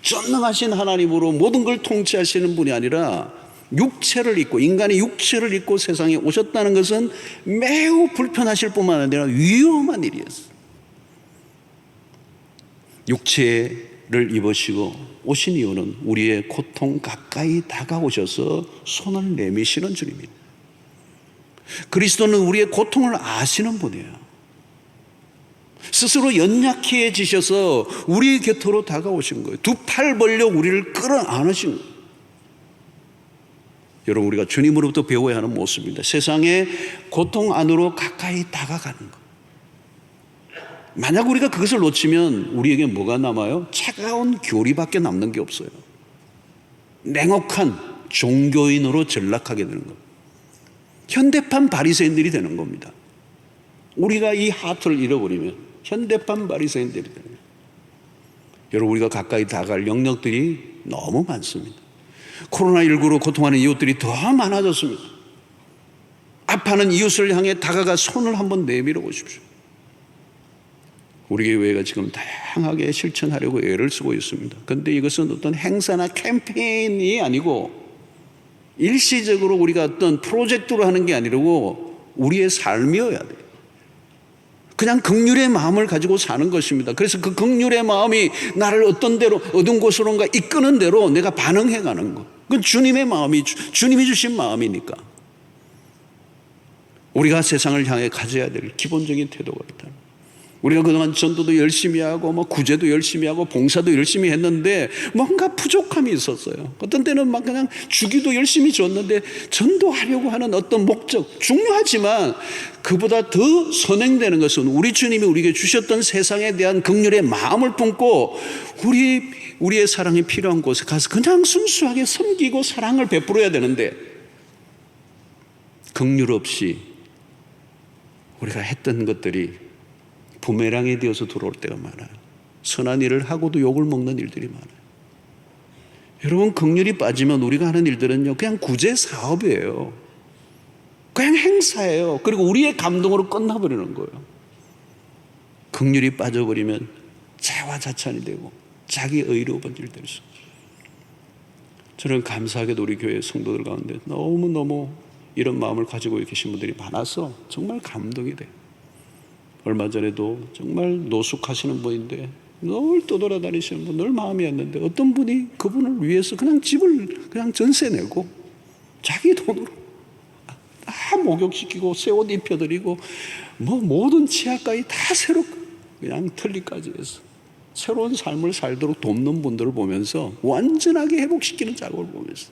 전능하신 하나님으로 모든 걸 통치하시는 분이 아니라 육체를 입고, 인간의 육체를 입고 세상에 오셨다는 것은 매우 불편하실 뿐만 아니라 위험한 일이었어요. 육체를 입으시고 오신 이유는 우리의 고통 가까이 다가오셔서 손을 내미시는 주님입니다. 그리스도는 우리의 고통을 아시는 분이에요. 스스로 연약해지셔서 우리 곁으로 다가오신 거예요. 두 팔 벌려 우리를 끌어안으신 거예요. 여러분, 우리가 주님으로부터 배워야 하는 모습입니다. 세상의 고통 안으로 가까이 다가가는 것. 만약 우리가 그것을 놓치면 우리에게 뭐가 남아요? 차가운 교리밖에 남는 게 없어요. 냉혹한 종교인으로 전락하게 되는 겁니다. 현대판 바리새인들이 되는 겁니다. 우리가 이 하트를 잃어버리면 현대판 바리새인들이 되는 거예요. 여러분, 우리가 가까이 다가갈 영역들이 너무 많습니다. 코로나19로 고통하는 이웃들이 더 많아졌습니다. 아파하는 이웃을 향해 다가가 손을 한번 내밀어 보십시오. 우리 교회가 지금 다양하게 실천하려고 애를 쓰고 있습니다. 그런데 이것은 어떤 행사나 캠페인이 아니고 일시적으로 우리가 어떤 프로젝트로 하는 게 아니고 우리의 삶이어야 돼요. 그냥 긍휼의 마음을 가지고 사는 것입니다. 그래서 그 긍휼의 마음이 나를 어떤 대로 어떤 곳으로인가 이끄는 대로 내가 반응해 가는 것. 그건 주님의 마음이, 주님이 주신 마음이니까. 우리가 세상을 향해 가져야 될 기본적인 태도가 있다. 우리가 그동안 전도도 열심히 하고 구제도 열심히 하고 봉사도 열심히 했는데 뭔가 부족함이 있었어요. 어떤 때는 막 그냥 주기도 열심히 줬는데 전도하려고 하는 어떤 목적, 중요하지만 그보다 더 선행되는 것은 우리 주님이 우리에게 주셨던 세상에 대한 긍휼의 마음을 품고 우리의 사랑이 필요한 곳에 가서 그냥 순수하게 섬기고 사랑을 베풀어야 되는데 긍휼 없이 우리가 했던 것들이 부메랑이 되어서 들어올 때가 많아요. 선한 일을 하고도 욕을 먹는 일들이 많아요. 여러분, 긍휼이 빠지면 우리가 하는 일들은요 그냥 구제 사업이에요. 그냥 행사예요. 그리고 우리의 감동으로 끝나버리는 거예요. 긍휼이 빠져버리면 자화자찬이 되고 자기 의로운 일 될 수 있어요. 저는 감사하게도 우리 교회 성도들 가운데 너무너무 이런 마음을 가지고 계신 분들이 많아서 정말 감동이 돼요. 얼마 전에도 정말 노숙하시는 분인데 늘 떠돌아다니시는 분, 늘 마음이 왔는데 어떤 분이 그분을 위해서 그냥 집을 그냥 전세 내고 자기 돈으로 다 목욕시키고 새 옷 입혀드리고 모든 치아까지 다 새로 그냥 털리까지 해서 새로운 삶을 살도록 돕는 분들을 보면서 완전하게 회복시키는 작업을 보면서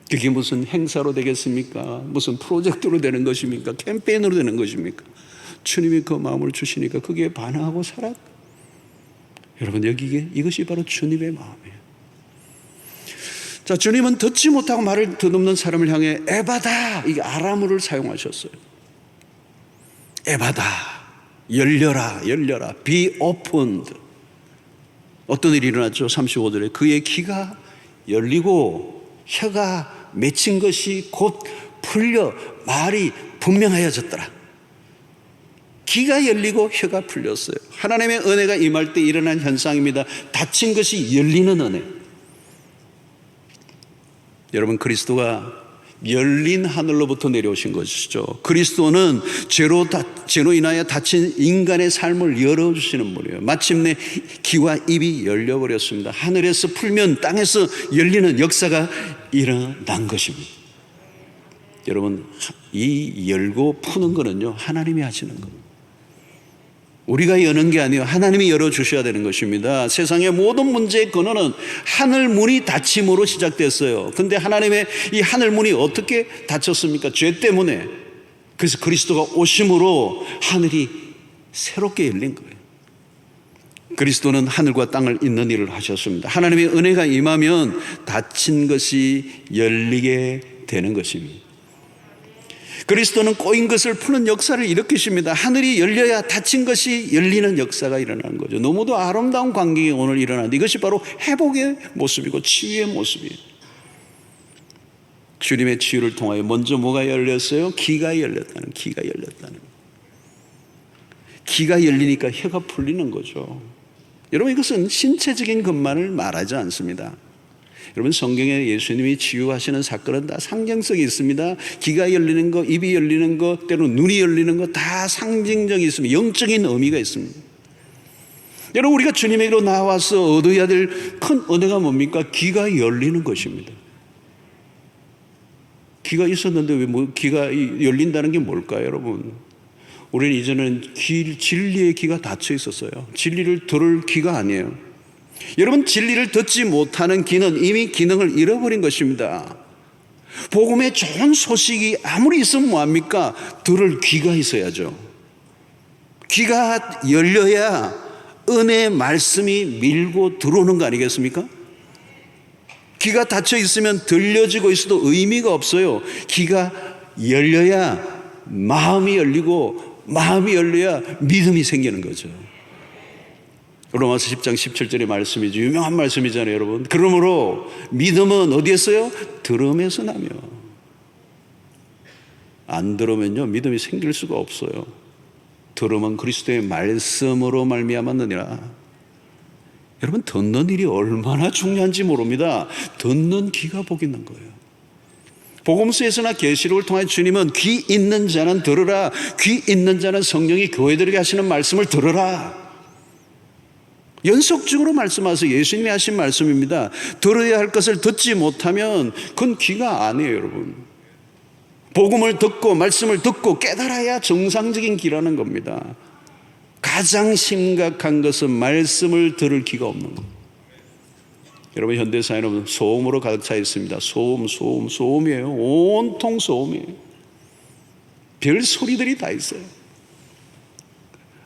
그게 무슨 행사로 되겠습니까? 무슨 프로젝트로 되는 것입니까? 캠페인으로 되는 것입니까? 주님이 그 마음을 주시니까 그게 반응하고 살아. 여러분, 이것이 바로 주님의 마음이에요. 자, 주님은 듣지 못하고 말을 더듬는 사람을 향해 에바다, 이게 아람어를 사용하셨어요. 에바다, 열려라, be opened. 어떤 일이 일어났죠? 35절에 그의 귀가 열리고 혀가 맺힌 것이 곧 풀려 말이 분명하여졌더라. 귀가 열리고 혀가 풀렸어요. 하나님의 은혜가 임할 때 일어난 현상입니다. 닫힌 것이 열리는 은혜. 여러분, 그리스도가 열린 하늘로부터 내려오신 것이죠. 그리스도는 죄로 인하여 닫힌 인간의 삶을 열어주시는 분이에요. 마침내 귀와 입이 열려버렸습니다. 하늘에서 풀면 땅에서 열리는 역사가 일어난 것입니다. 여러분, 이 열고 푸는 거는요 하나님이 하시는 겁니다. 우리가 여는 게 아니에요. 하나님이 열어주셔야 되는 것입니다. 세상의 모든 문제의 근원은 하늘 문이 닫힘으로 시작됐어요. 그런데 하나님의 이 하늘 문이 어떻게 닫혔습니까? 죄 때문에. 그래서 그리스도가 오심으로 하늘이 새롭게 열린 거예요. 그리스도는 하늘과 땅을 잇는 일을 하셨습니다. 하나님의 은혜가 임하면 닫힌 것이 열리게 되는 것입니다. 그리스도는 꼬인 것을 푸는 역사를 일으키십니다. 하늘이 열려야 닫힌 것이 열리는 역사가 일어나는 거죠. 너무도 아름다운 광경이 오늘 일어나는데 이것이 바로 회복의 모습이고 치유의 모습이에요. 주님의 치유를 통하여 먼저 뭐가 열렸어요? 기가 열렸다는, 기가 열렸다는. 기가 열리니까 혀가 풀리는 거죠. 여러분, 이것은 신체적인 것만을 말하지 않습니다. 여러분, 성경에 예수님이 치유하시는 사건은 다 상징성이 있습니다. 귀가 열리는 거, 입이 열리는 거, 때로는 눈이 열리는 거 다 상징적이 있습니다. 영적인 의미가 있습니다. 여러분, 우리가 주님에게로 나와서 얻어야 될 큰 은혜가 뭡니까? 귀가 열리는 것입니다. 귀가 있었는데 왜 귀가 열린다는 게 뭘까요, 여러분? 우리는 이제는 진리의 귀가 닫혀 있었어요. 진리를 들을 귀가 아니에요. 여러분, 진리를 듣지 못하는 귀는 이미 기능을 잃어버린 것입니다. 복음의 좋은 소식이 아무리 있으면 뭐합니까? 들을 귀가 있어야죠. 귀가 열려야 은혜의 말씀이 밀고 들어오는 거 아니겠습니까? 귀가 닫혀 있으면 들려지고 있어도 의미가 없어요. 귀가 열려야 마음이 열리고, 마음이 열려야 믿음이 생기는 거죠. 로마서 10장 17절의 말씀이죠. 유명한 말씀이잖아요, 여러분. 그러므로 믿음은 어디에서요? 들음에서 나며. 안 들으면요, 믿음이 생길 수가 없어요. 들음은 그리스도의 말씀으로 말미암았느니라. 여러분, 듣는 일이 얼마나 중요한지 모릅니다. 듣는 귀가 복 있는 거예요. 복음서에서나 계시록을 통해 주님은 귀 있는 자는 들으라, 귀 있는 자는 성령이 교회들에게 하시는 말씀을 들으라. 연속적으로 말씀하셔서 예수님이 하신 말씀입니다. 들어야 할 것을 듣지 못하면 그건 귀가 아니에요, 여러분. 복음을 듣고 말씀을 듣고 깨달아야 정상적인 귀라는 겁니다. 가장 심각한 것은 말씀을 들을 귀가 없는 것. 여러분, 현대사회는 소음으로 가득 차 있습니다. 소음이에요. 온통 소음이에요. 별 소리들이 다 있어요.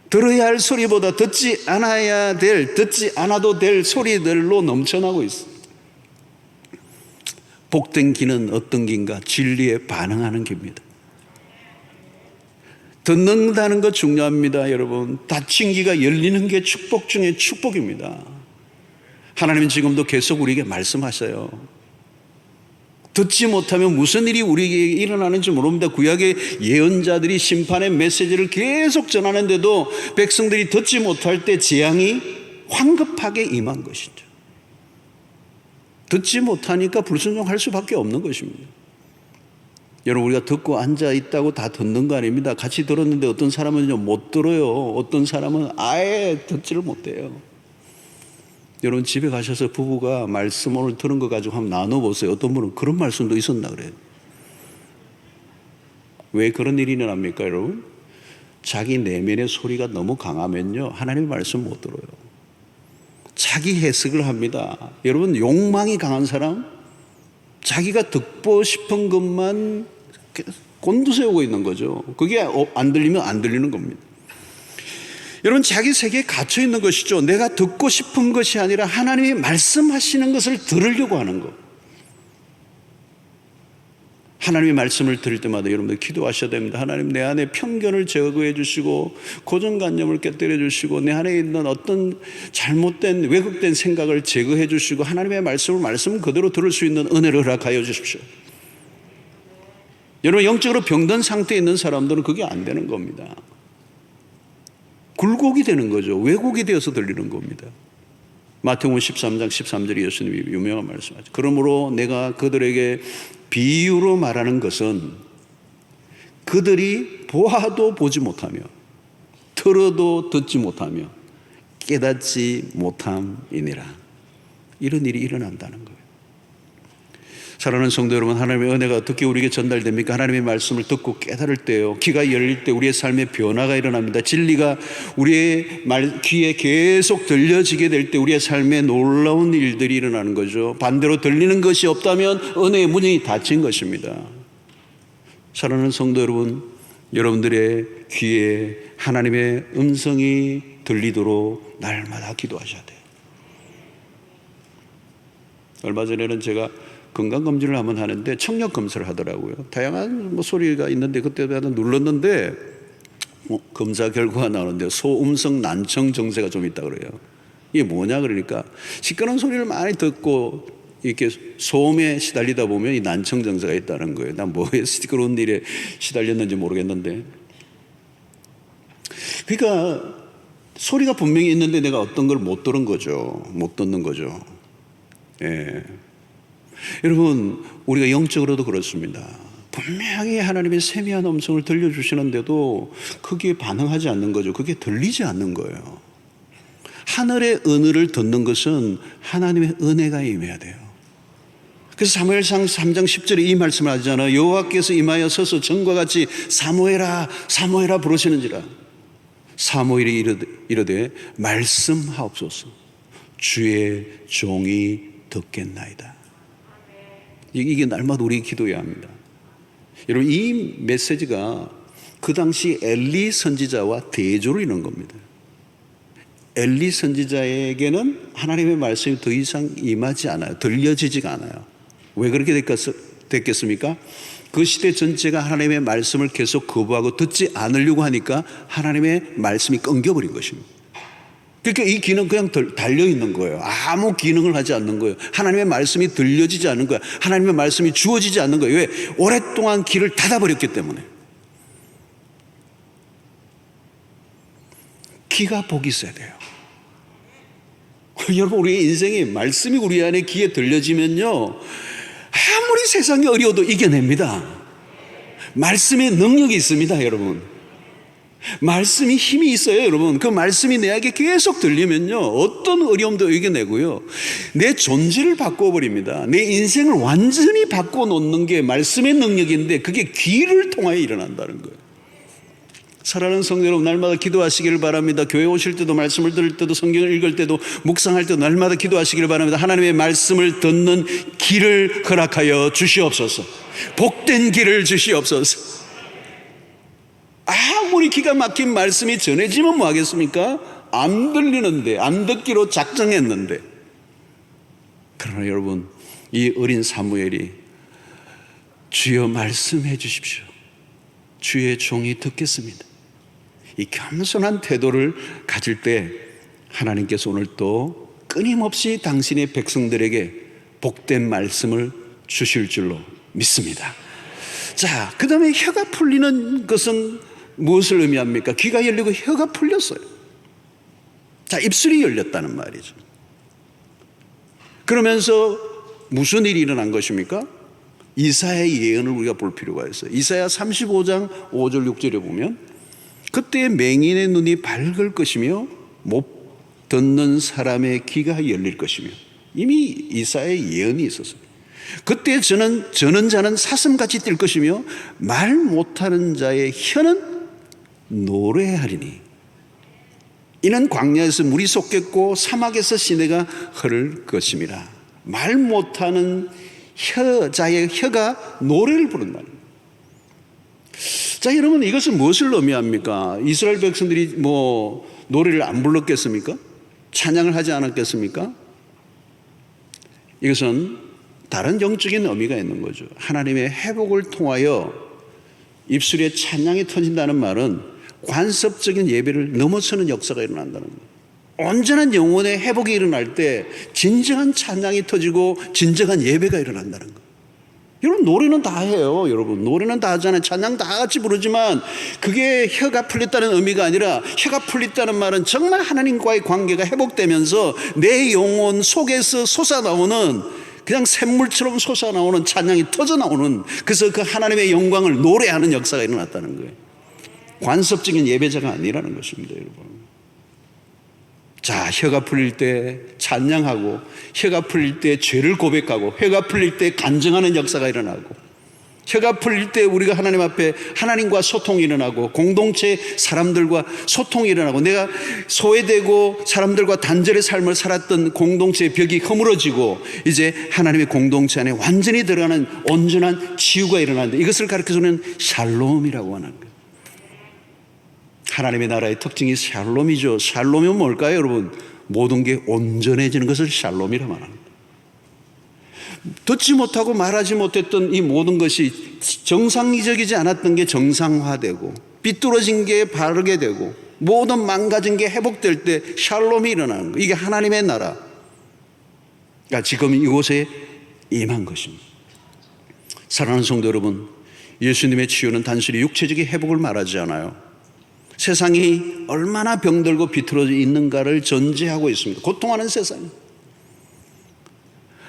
들어야 할 소리보다 듣지 않아도 될 소리들로 넘쳐나고 있습니다. 복된 귀는 어떤 귀인가? 진리에 반응하는 귀입니다. 듣는다는 것 중요합니다, 여러분. 닫힌 귀가 열리는 게 축복 중에 축복입니다. 하나님은 지금도 계속 우리에게 말씀하셔요. 듣지 못하면 무슨 일이 우리에게 일어나는지 모릅니다. 구약의 예언자들이 심판의 메시지를 계속 전하는데도 백성들이 듣지 못할 때 재앙이 황급하게 임한 것이죠. 듣지 못하니까 불순종할 수밖에 없는 것입니다. 여러분, 우리가 듣고 앉아 있다고 다 듣는 거 아닙니다. 같이 들었는데 어떤 사람은 못 들어요. 어떤 사람은 아예 듣지를 못해요. 여러분, 집에 가셔서 부부가 말씀 오늘 들은 거 가지고 한번 나눠보세요. 어떤 분은 그런 말씀도 있었나 그래요. 왜 그런 일이 일어납니까, 여러분? 자기 내면의 소리가 너무 강하면요, 하나님의 말씀 못 들어요. 자기 해석을 합니다. 여러분, 욕망이 강한 사람, 자기가 듣고 싶은 것만 곤두세우고 있는 거죠. 그게 안 들리면 안 들리는 겁니다. 여러분, 자기 세계에 갇혀 있는 것이죠. 내가 듣고 싶은 것이 아니라 하나님이 말씀하시는 것을 들으려고 하는 것. 하나님의 말씀을 들을 때마다 여러분들 기도하셔야 됩니다. 하나님, 내 안에 편견을 제거해 주시고 고정관념을 깨뜨려 주시고 내 안에 있는 어떤 잘못된 왜곡된 생각을 제거해 주시고 하나님의 말씀 그대로 들을 수 있는 은혜를 허락하여 주십시오. 여러분, 영적으로 병든 상태에 있는 사람들은 그게 안 되는 겁니다. 굴곡이 되는 거죠. 왜곡이 되어서 들리는 겁니다. 마태복음 13장 13절에 예수님이 유명한 말씀하죠. 그러므로 내가 그들에게 비유로 말하는 것은 그들이 보아도 보지 못하며 들어도 듣지 못하며 깨닫지 못함이니라. 이런 일이 일어난다는 거예요. 사랑하는 성도 여러분, 하나님의 은혜가 어떻게 우리에게 전달됩니까? 하나님의 말씀을 듣고 깨달을 때요, 귀가 열릴 때 우리의 삶에 변화가 일어납니다. 진리가 우리의 귀에 계속 들려지게 될 때 우리의 삶에 놀라운 일들이 일어나는 거죠. 반대로 들리는 것이 없다면 은혜의 문이 닫힌 것입니다. 사랑하는 성도 여러분, 여러분들의 귀에 하나님의 음성이 들리도록 날마다 기도하셔야 돼요. 얼마 전에는 제가 건강검진을 한번 하는데 청력 검사를 하더라고요. 다양한 뭐 소리가 있는데 그때 내가 눌렀는데 검사 결과가 나오는데 소음성 난청 증세가 좀 있다 그래요. 이게 뭐냐 그러니까 시끄러운 소리를 많이 듣고 이렇게 소음에 시달리다 보면 이 난청 증세가 있다는 거예요. 난 뭐에 시끄러운 일에 시달렸는지 모르겠는데, 그러니까 소리가 분명히 있는데 내가 어떤 걸 못 들은 거죠. 못 듣는 거죠. 예. 여러분, 우리가 영적으로도 그렇습니다. 분명히 하나님의 세미한 음성을 들려주시는데도 그게 반응하지 않는 거죠. 그게 들리지 않는 거예요. 하늘의 은혜를 듣는 것은 하나님의 은혜가 임해야 돼요. 그래서 사무엘상 3장 10절에 이 말씀을 하잖아요. 여호와께서 임하여 서서 전과 같이 사무엘아 사무엘아 부르시는지라. 사무엘이 이르되 말씀하옵소서. 주의 종이 듣겠나이다. 이게 날마다 우리 기도해야 합니다. 여러분, 이 메시지가 그 당시 엘리 선지자와 대조를 이루는 겁니다. 엘리 선지자에게는 하나님의 말씀이 더 이상 임하지 않아요. 들려지지가 않아요. 왜 그렇게 됐겠습니까? 그 시대 전체가 하나님의 말씀을 계속 거부하고 듣지 않으려고 하니까 하나님의 말씀이 끊겨버린 것입니다. 그러니까 이 기능 그냥 달려있는 거예요. 아무 기능을 하지 않는 거예요. 하나님의 말씀이 들려지지 않는 거예요. 하나님의 말씀이 주어지지 않는 거예요. 왜? 오랫동안 귀를 닫아버렸기 때문에. 귀가 복이 있어야 돼요. 여러분, 우리의 인생이 말씀이 우리 안에 귀에 들려지면요, 아무리 세상이 어려워도 이겨냅니다. 말씀의 능력이 있습니다, 여러분. 말씀이 힘이 있어요, 여러분. 그 말씀이 내게 계속 들리면요, 어떤 어려움도 이겨내고요, 내 존재를 바꿔버립니다. 내 인생을 완전히 바꿔놓는 게 말씀의 능력인데 그게 귀를 통하여 일어난다는 거예요. 사랑하는 성도 여러분, 날마다 기도하시기를 바랍니다. 교회 오실 때도, 말씀을 들을 때도, 성경을 읽을 때도, 묵상할 때도 날마다 기도하시기를 바랍니다. 하나님의 말씀을 듣는 귀를 허락하여 주시옵소서. 복된 귀를 주시옵소서. 아무리 기가 막힌 말씀이 전해지면 뭐 하겠습니까? 안 들리는데, 안 듣기로 작정했는데. 그러나 여러분, 이 어린 사무엘이 주여 말씀해 주십시오. 주의 종이 듣겠습니다. 이 겸손한 태도를 가질 때 하나님께서 오늘 또 끊임없이 당신의 백성들에게 복된 말씀을 주실 줄로 믿습니다. 자, 그 다음에 혀가 풀리는 것은 무엇을 의미합니까? 귀가 열리고 혀가 풀렸어요. 자, 입술이 열렸다는 말이죠. 그러면서 무슨 일이 일어난 것입니까? 이사야의 예언을 우리가 볼 필요가 있어요. 이사야 35장 5절 6절에 보면 그때 맹인의 눈이 밝을 것이며 못 듣는 사람의 귀가 열릴 것이며, 이미 이사야의 예언이 있었어요. 그때 저는 자는 사슴같이 뛸 것이며 말 못하는 자의 혀는 노래하리니 이는 광야에서 물이 솟겠고 사막에서 시내가 흐를 것임이라. 말 못하는 자의 혀가 노래를 부른다는 거예요. 자, 여러분, 이것은 무엇을 의미합니까? 이스라엘 백성들이 뭐 노래를 안 불렀겠습니까? 찬양을 하지 않았겠습니까? 이것은 다른 영적인 의미가 있는 거죠. 하나님의 회복을 통하여 입술에 찬양이 터진다는 말은 관습적인 예배를 넘어서는 역사가 일어난다는 거예요. 온전한 영혼의 회복이 일어날 때 진정한 찬양이 터지고 진정한 예배가 일어난다는 거예요. 여러분, 노래는 다 해요. 여러분, 노래는 다 하잖아요. 찬양 다 같이 부르지만 그게 혀가 풀렸다는 의미가 아니라, 혀가 풀렸다는 말은 정말 하나님과의 관계가 회복되면서 내 영혼 속에서 솟아나오는, 그냥 샘물처럼 솟아나오는 찬양이 터져나오는, 그래서 그 하나님의 영광을 노래하는 역사가 일어났다는 거예요. 관습적인 예배자가 아니라는 것입니다, 여러분. 자, 혀가 풀릴 때 찬양하고, 혀가 풀릴 때 죄를 고백하고, 혀가 풀릴 때 간증하는 역사가 일어나고, 혀가 풀릴 때 우리가 하나님 앞에 하나님과 소통이 일어나고, 공동체 사람들과 소통이 일어나고, 내가 소외되고 사람들과 단절의 삶을 살았던 공동체의 벽이 허물어지고 이제 하나님의 공동체 안에 완전히 들어가는 온전한 치유가 일어나는데, 이것을 가르쳐주는 샬롬이라고 하는 거예요. 하나님의 나라의 특징이 샬롬이죠. 샬롬이면 뭘까요, 여러분? 모든 게 온전해지는 것을 샬롬이라고 말합니다. 듣지 못하고 말하지 못했던 이 모든 것이 정상적이지 않았던 게 정상화되고, 삐뚤어진 게 바르게 되고, 모든 망가진 게 회복될 때 샬롬이 일어나는 거. 이게 하나님의 나라가 지금 이곳에 임한 것입니다. 사랑하는 성도 여러분, 예수님의 치유는 단순히 육체적인 회복을 말하지 않아요. 세상이 얼마나 병들고 비틀어져 있는가를 전제하고 있습니다. 고통하는 세상.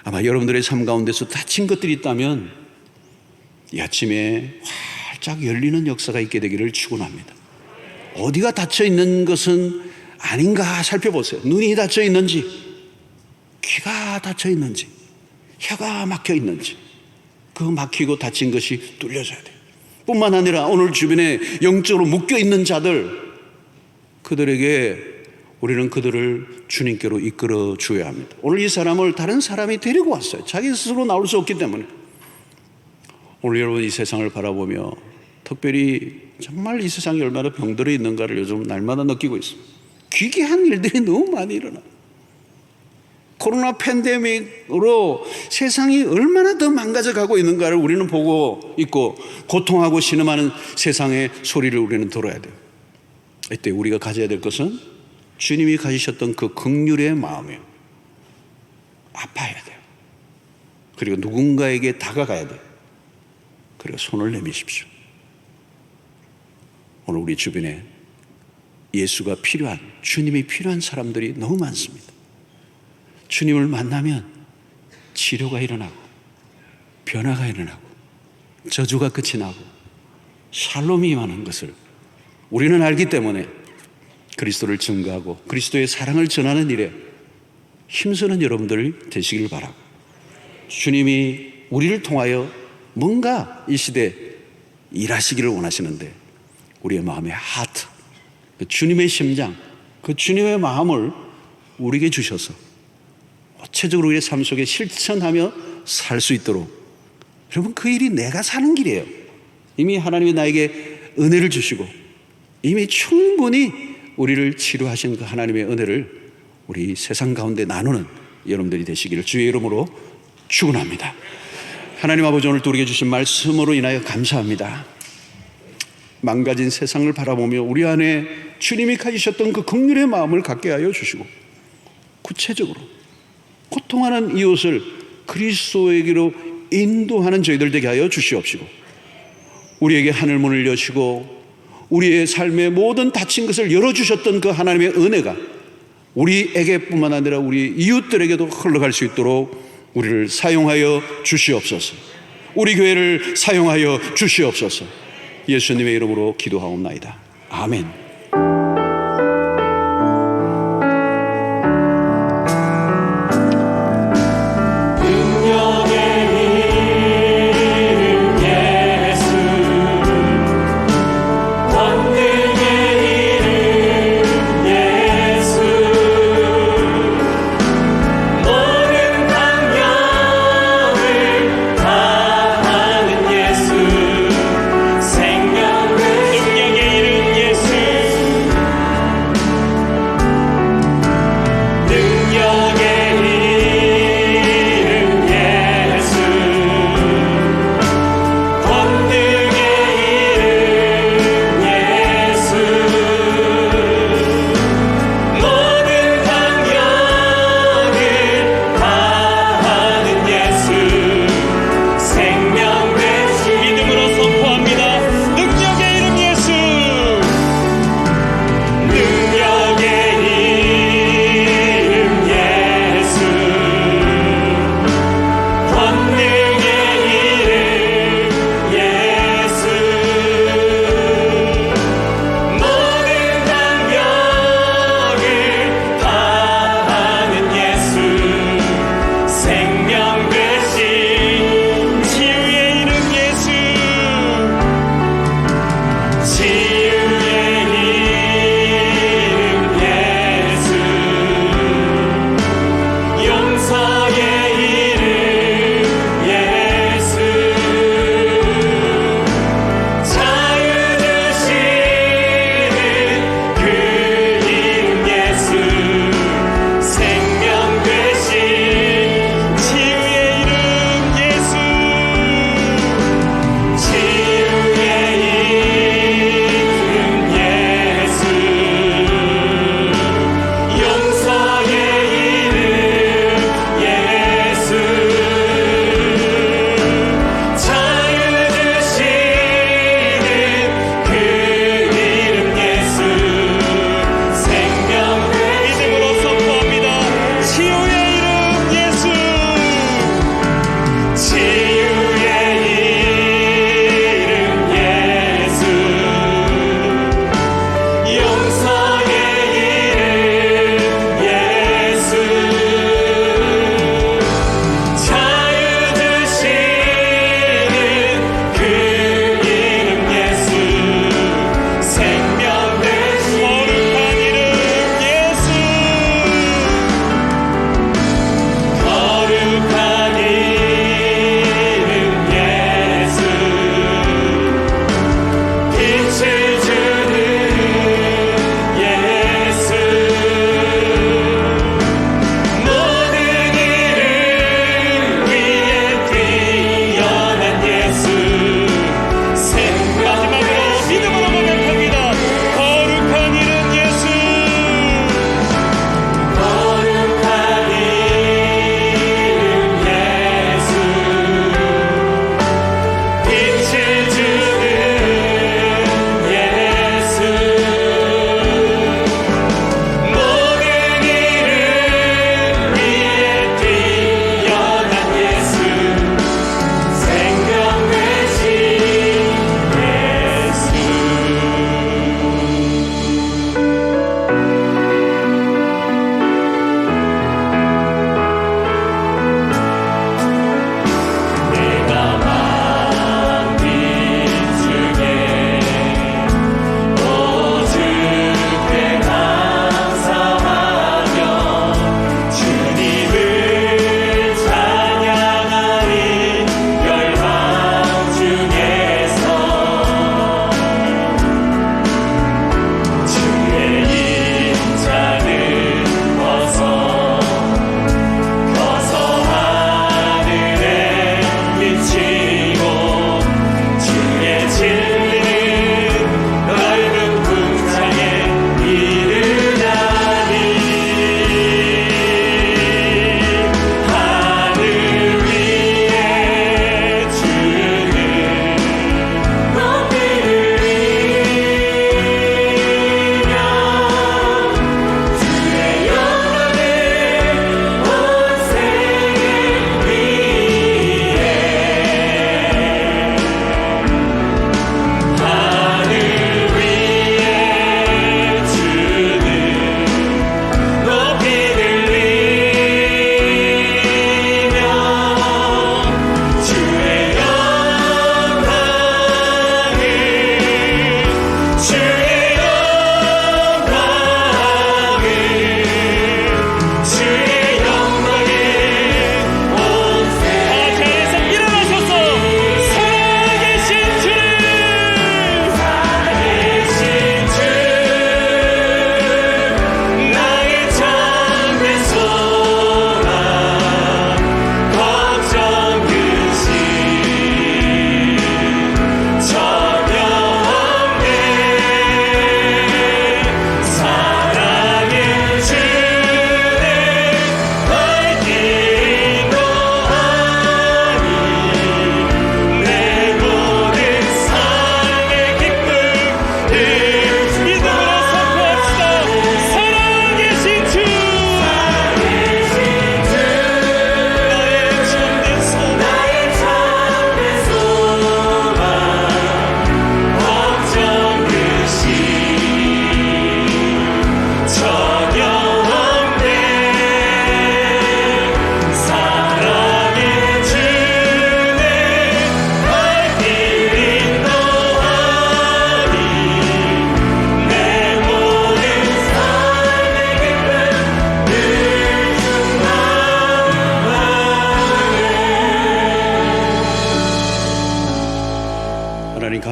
아마 여러분들의 삶 가운데서 다친 것들이 있다면 이 아침에 활짝 열리는 역사가 있게 되기를 축원합니다. 어디가 닫혀 있는 것은 아닌가 살펴보세요. 눈이 닫혀 있는지, 귀가 닫혀 있는지, 혀가 막혀 있는지, 그 막히고 닫힌 것이 뚫려져야 돼요. 뿐만 아니라 오늘 주변에 영적으로 묶여 있는 자들, 그들에게 우리는 그들을 주님께로 이끌어 주어야 합니다. 오늘 이 사람을 다른 사람이 데리고 왔어요. 자기 스스로 나올 수 없기 때문에. 오늘 여러분 이 세상을 바라보며 특별히 정말 이 세상이 얼마나 병들어 있는가를 요즘 날마다 느끼고 있습니다. 기괴한 일들이 너무 많이 일어나요. 코로나 팬데믹으로 세상이 얼마나 더 망가져가고 있는가를 우리는 보고 있고, 고통하고 신음하는 세상의 소리를 우리는 들어야 돼요. 이때 우리가 가져야 될 것은 주님이 가지셨던 그 긍휼의 마음이에요. 아파야 돼요. 그리고 누군가에게 다가가야 돼요. 그리고 손을 내미십시오. 오늘 우리 주변에 예수가 필요한, 주님이 필요한 사람들이 너무 많습니다. 주님을 만나면 치료가 일어나고, 변화가 일어나고, 저주가 끝이 나고, 샬롬이 임하는 것을 우리는 알기 때문에 그리스도를 증거하고 그리스도의 사랑을 전하는 일에 힘쓰는 여러분들 되시길 바라고, 주님이 우리를 통하여 뭔가 이 시대에 일하시기를 원하시는데 우리의 마음의 하트, 그 주님의 심장, 그 주님의 마음을 우리에게 주셔서 구체적으로 우리의 삶 속에 실천하며 살 수 있도록, 여러분 그 일이 내가 사는 길이에요. 이미 하나님이 나에게 은혜를 주시고 이미 충분히 우리를 치료하신 그 하나님의 은혜를 우리 세상 가운데 나누는 여러분들이 되시기를 주의 이름으로 축원합니다. 하나님 아버지, 오늘 또 우리에게 주신 말씀으로 인하여 감사합니다. 망가진 세상을 바라보며 우리 안에 주님이 가지셨던 그 긍휼의 마음을 갖게 하여 주시고, 구체적으로 고통하는 이웃을 그리스도에게로 인도하는 저희들 되게 하여 주시옵시고, 우리에게 하늘문을 여시고 우리의 삶의 모든 닫힌 것을 열어주셨던 그 하나님의 은혜가 우리에게뿐만 아니라 우리 이웃들에게도 흘러갈 수 있도록 우리를 사용하여 주시옵소서. 우리 교회를 사용하여 주시옵소서. 예수님의 이름으로 기도하옵나이다. 아멘. 생명의 이름 예수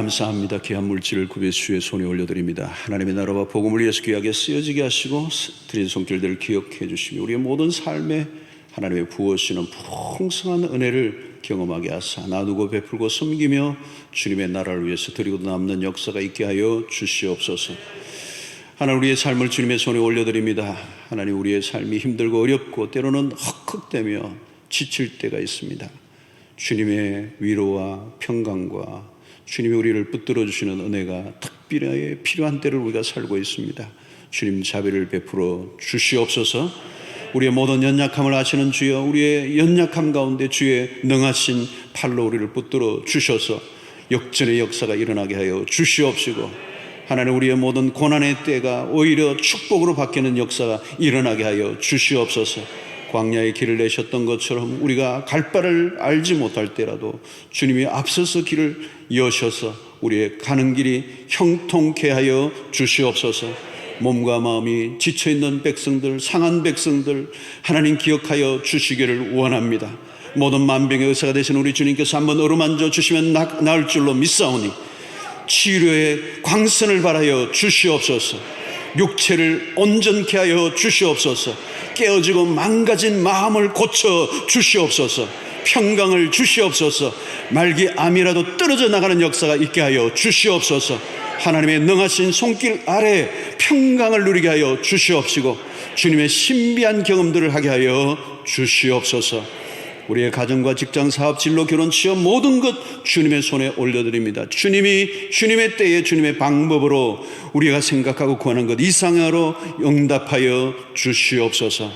감사합니다. 귀한 물질을 구배 주의 손에 올려드립니다. 하나님의 나라와 복음을 위해서 귀하게 쓰여지게 하시고 드린 손길들을 기억해 주시며 우리의 모든 삶에 하나님의 부어주시는 풍성한 은혜를 경험하게 하사 나누고 베풀고 섬기며 주님의 나라를 위해서 드리고 남는 역사가 있게 하여 주시옵소서. 하나님, 우리의 삶을 주님의 손에 올려드립니다. 하나님, 우리의 삶이 힘들고 어렵고 때로는 헉헉대며 지칠 때가 있습니다. 주님의 위로와 평강과 주님이 우리를 붙들어 주시는 은혜가 특별히 필요한 때를 우리가 살고 있습니다. 주님, 자비를 베풀어 주시옵소서. 우리의 모든 연약함을 아시는 주여, 우리의 연약함 가운데 주의 능하신 팔로 우리를 붙들어 주셔서 역전의 역사가 일어나게 하여 주시옵시고, 하나님, 우리의 모든 고난의 때가 오히려 축복으로 바뀌는 역사가 일어나게 하여 주시옵소서. 광야의 길을 내셨던 것처럼 우리가 갈 바를 알지 못할 때라도 주님이 앞서서 길을 여셔서 우리의 가는 길이 형통케 하여 주시옵소서. 몸과 마음이 지쳐있는 백성들, 상한 백성들 하나님 기억하여 주시기를 원합니다. 모든 만병의 의사가 되신 우리 주님께서 한번 어루만져 주시면 나을 줄로 믿사오니 치료의 광선을 발하여 주시옵소서. 육체를 온전케 하여 주시옵소서. 깨어지고 망가진 마음을 고쳐 주시옵소서. 평강을 주시옵소서. 말기 암이라도 떨어져 나가는 역사가 있게 하여 주시옵소서. 하나님의 능하신 손길 아래 평강을 누리게 하여 주시옵시고 주님의 신비한 경험들을 하게 하여 주시옵소서. 우리의 가정과 직장, 사업, 진로, 결혼, 취업 모든 것 주님의 손에 올려드립니다. 주님이 주님의 때에 주님의 방법으로 우리가 생각하고 구하는 것 이상으로 응답하여 주시옵소서.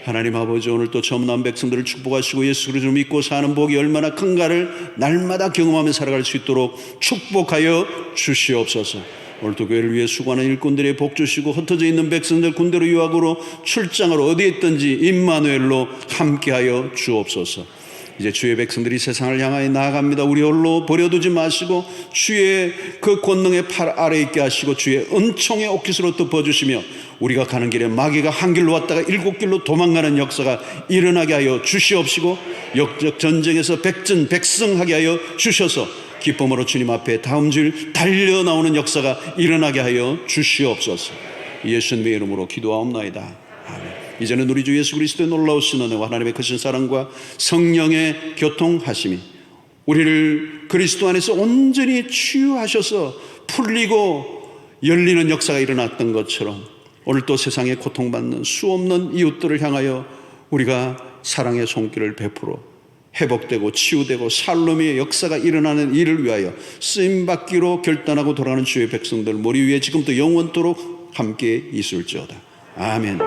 하나님 아버지, 오늘 또 점남 백성들을 축복하시고 예수 그리스도를 믿고 사는 복이 얼마나 큰가를 날마다 경험하며 살아갈 수 있도록 축복하여 주시옵소서. 오늘도 교회를 위해 수고하는 일꾼들의 복 주시고 흩어져 있는 백성들 군대로 유학으로 출장으로 어디에 있든지 임마누엘로 함께하여 주옵소서. 이제 주의 백성들이 세상을 향하여 나아갑니다. 우리 홀로 버려두지 마시고 주의 그 권능의 팔 아래 있게 하시고 주의 은총의 옥깃으로 덮어주시며 우리가 가는 길에 마귀가 한 길로 왔다가 일곱 길로 도망가는 역사가 일어나게 하여 주시옵시고 역적 전쟁에서 백전백승하게 하여 주셔서 기쁨으로 주님 앞에 다음 줄 달려나오는 역사가 일어나게 하여 주시옵소서. 예수님의 이름으로 기도하옵나이다. 아멘. 이제는 우리 주 예수 그리스도의 놀라우신 은혜와 하나님의 크신 사랑과 성령의 교통하심이 우리를 그리스도 안에서 온전히 치유하셔서 풀리고 열리는 역사가 일어났던 것처럼 오늘 또 세상에 고통받는 수없는 이웃들을 향하여 우리가 사랑의 손길을 베풀어 회복되고 치유되고 살로미의 역사가 일어나는 일을 위하여 쓰임받기로 결단하고 돌아가는 주의 백성들 머리 위에 지금부터 영원토록 함께 있을지어다. 아멘.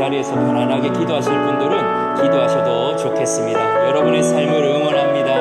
자리에서 편안하게 기도하실 분들은 기도하셔도 좋겠습니다. 여러분의 삶을 응원합니다.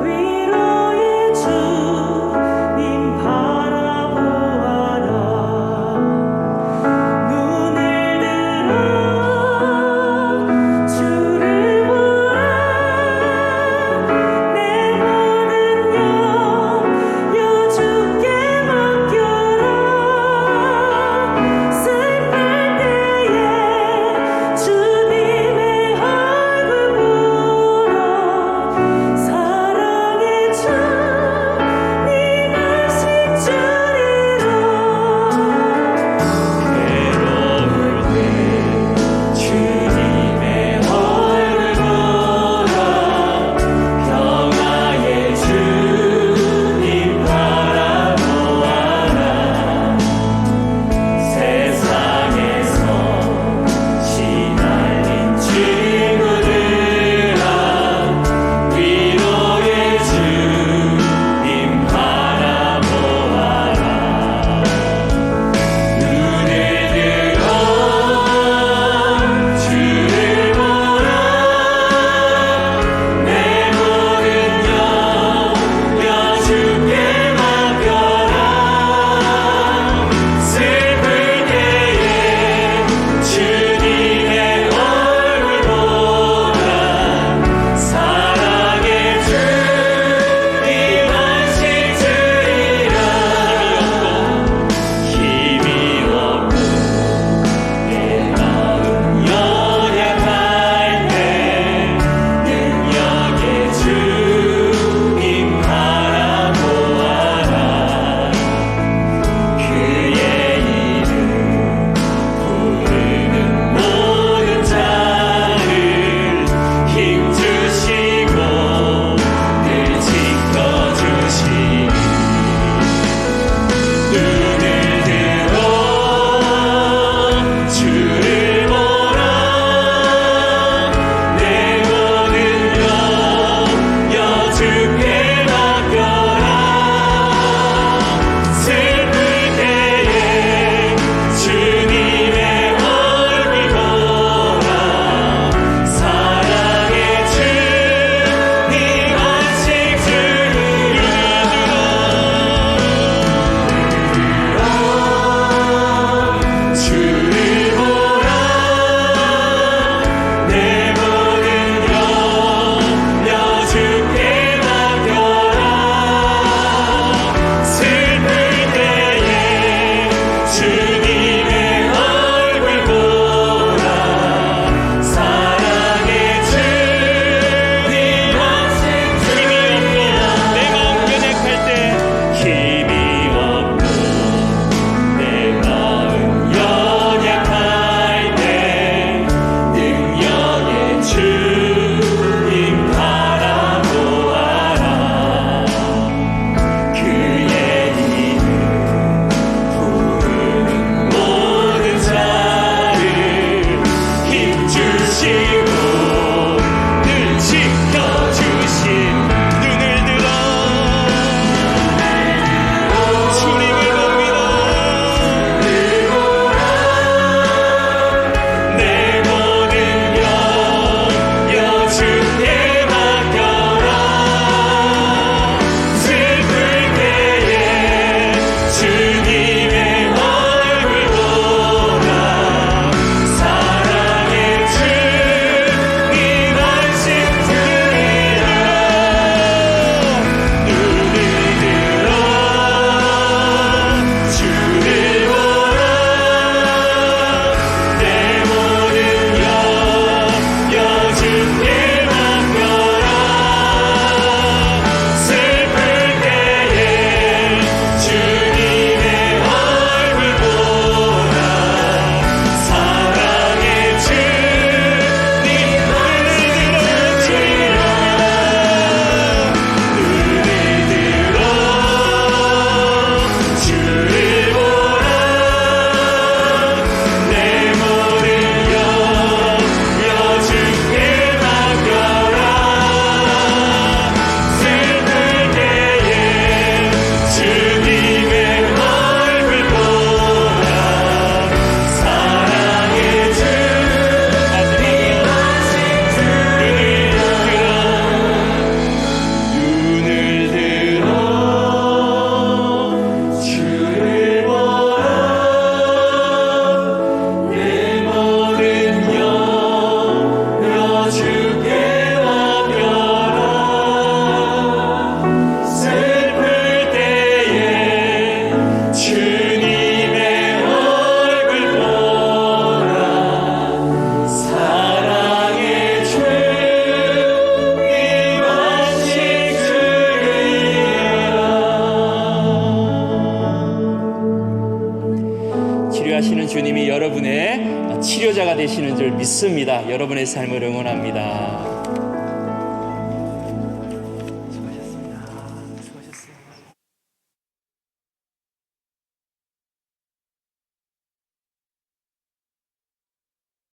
위로의 주님 바라보아 주시고 늘 지켜주신 눈을 들어 주님을 봅니다. 내 모든 염려 주께 맡겨라. 슬플 때에 주님의 얼굴 보라. 사랑의 주님 말씀 들으라. 눈을 들어 주를 보라. 내 모든 염려 주께 맡겨라. 슬플 때에 주님의 얼굴 보라. 사랑의 주님 말씀 들으라. 눈을 들어 주를 보라. 내 모든 염려 주께 맡겨라. 슬플 때에 주님의 얼굴 보라. 사랑의 주님 말씀 들으라. 눈을 들어 주를 보라. 내 모든 염려 주께 맡겨라. 슬플 때에 주님의 얼굴 보라. 사랑의 주님 말씀 들으라. 치료하시는 주님이 여러분의 치료자가 되시는 줄 믿습니다. 여러분의 삶을 응원합니다.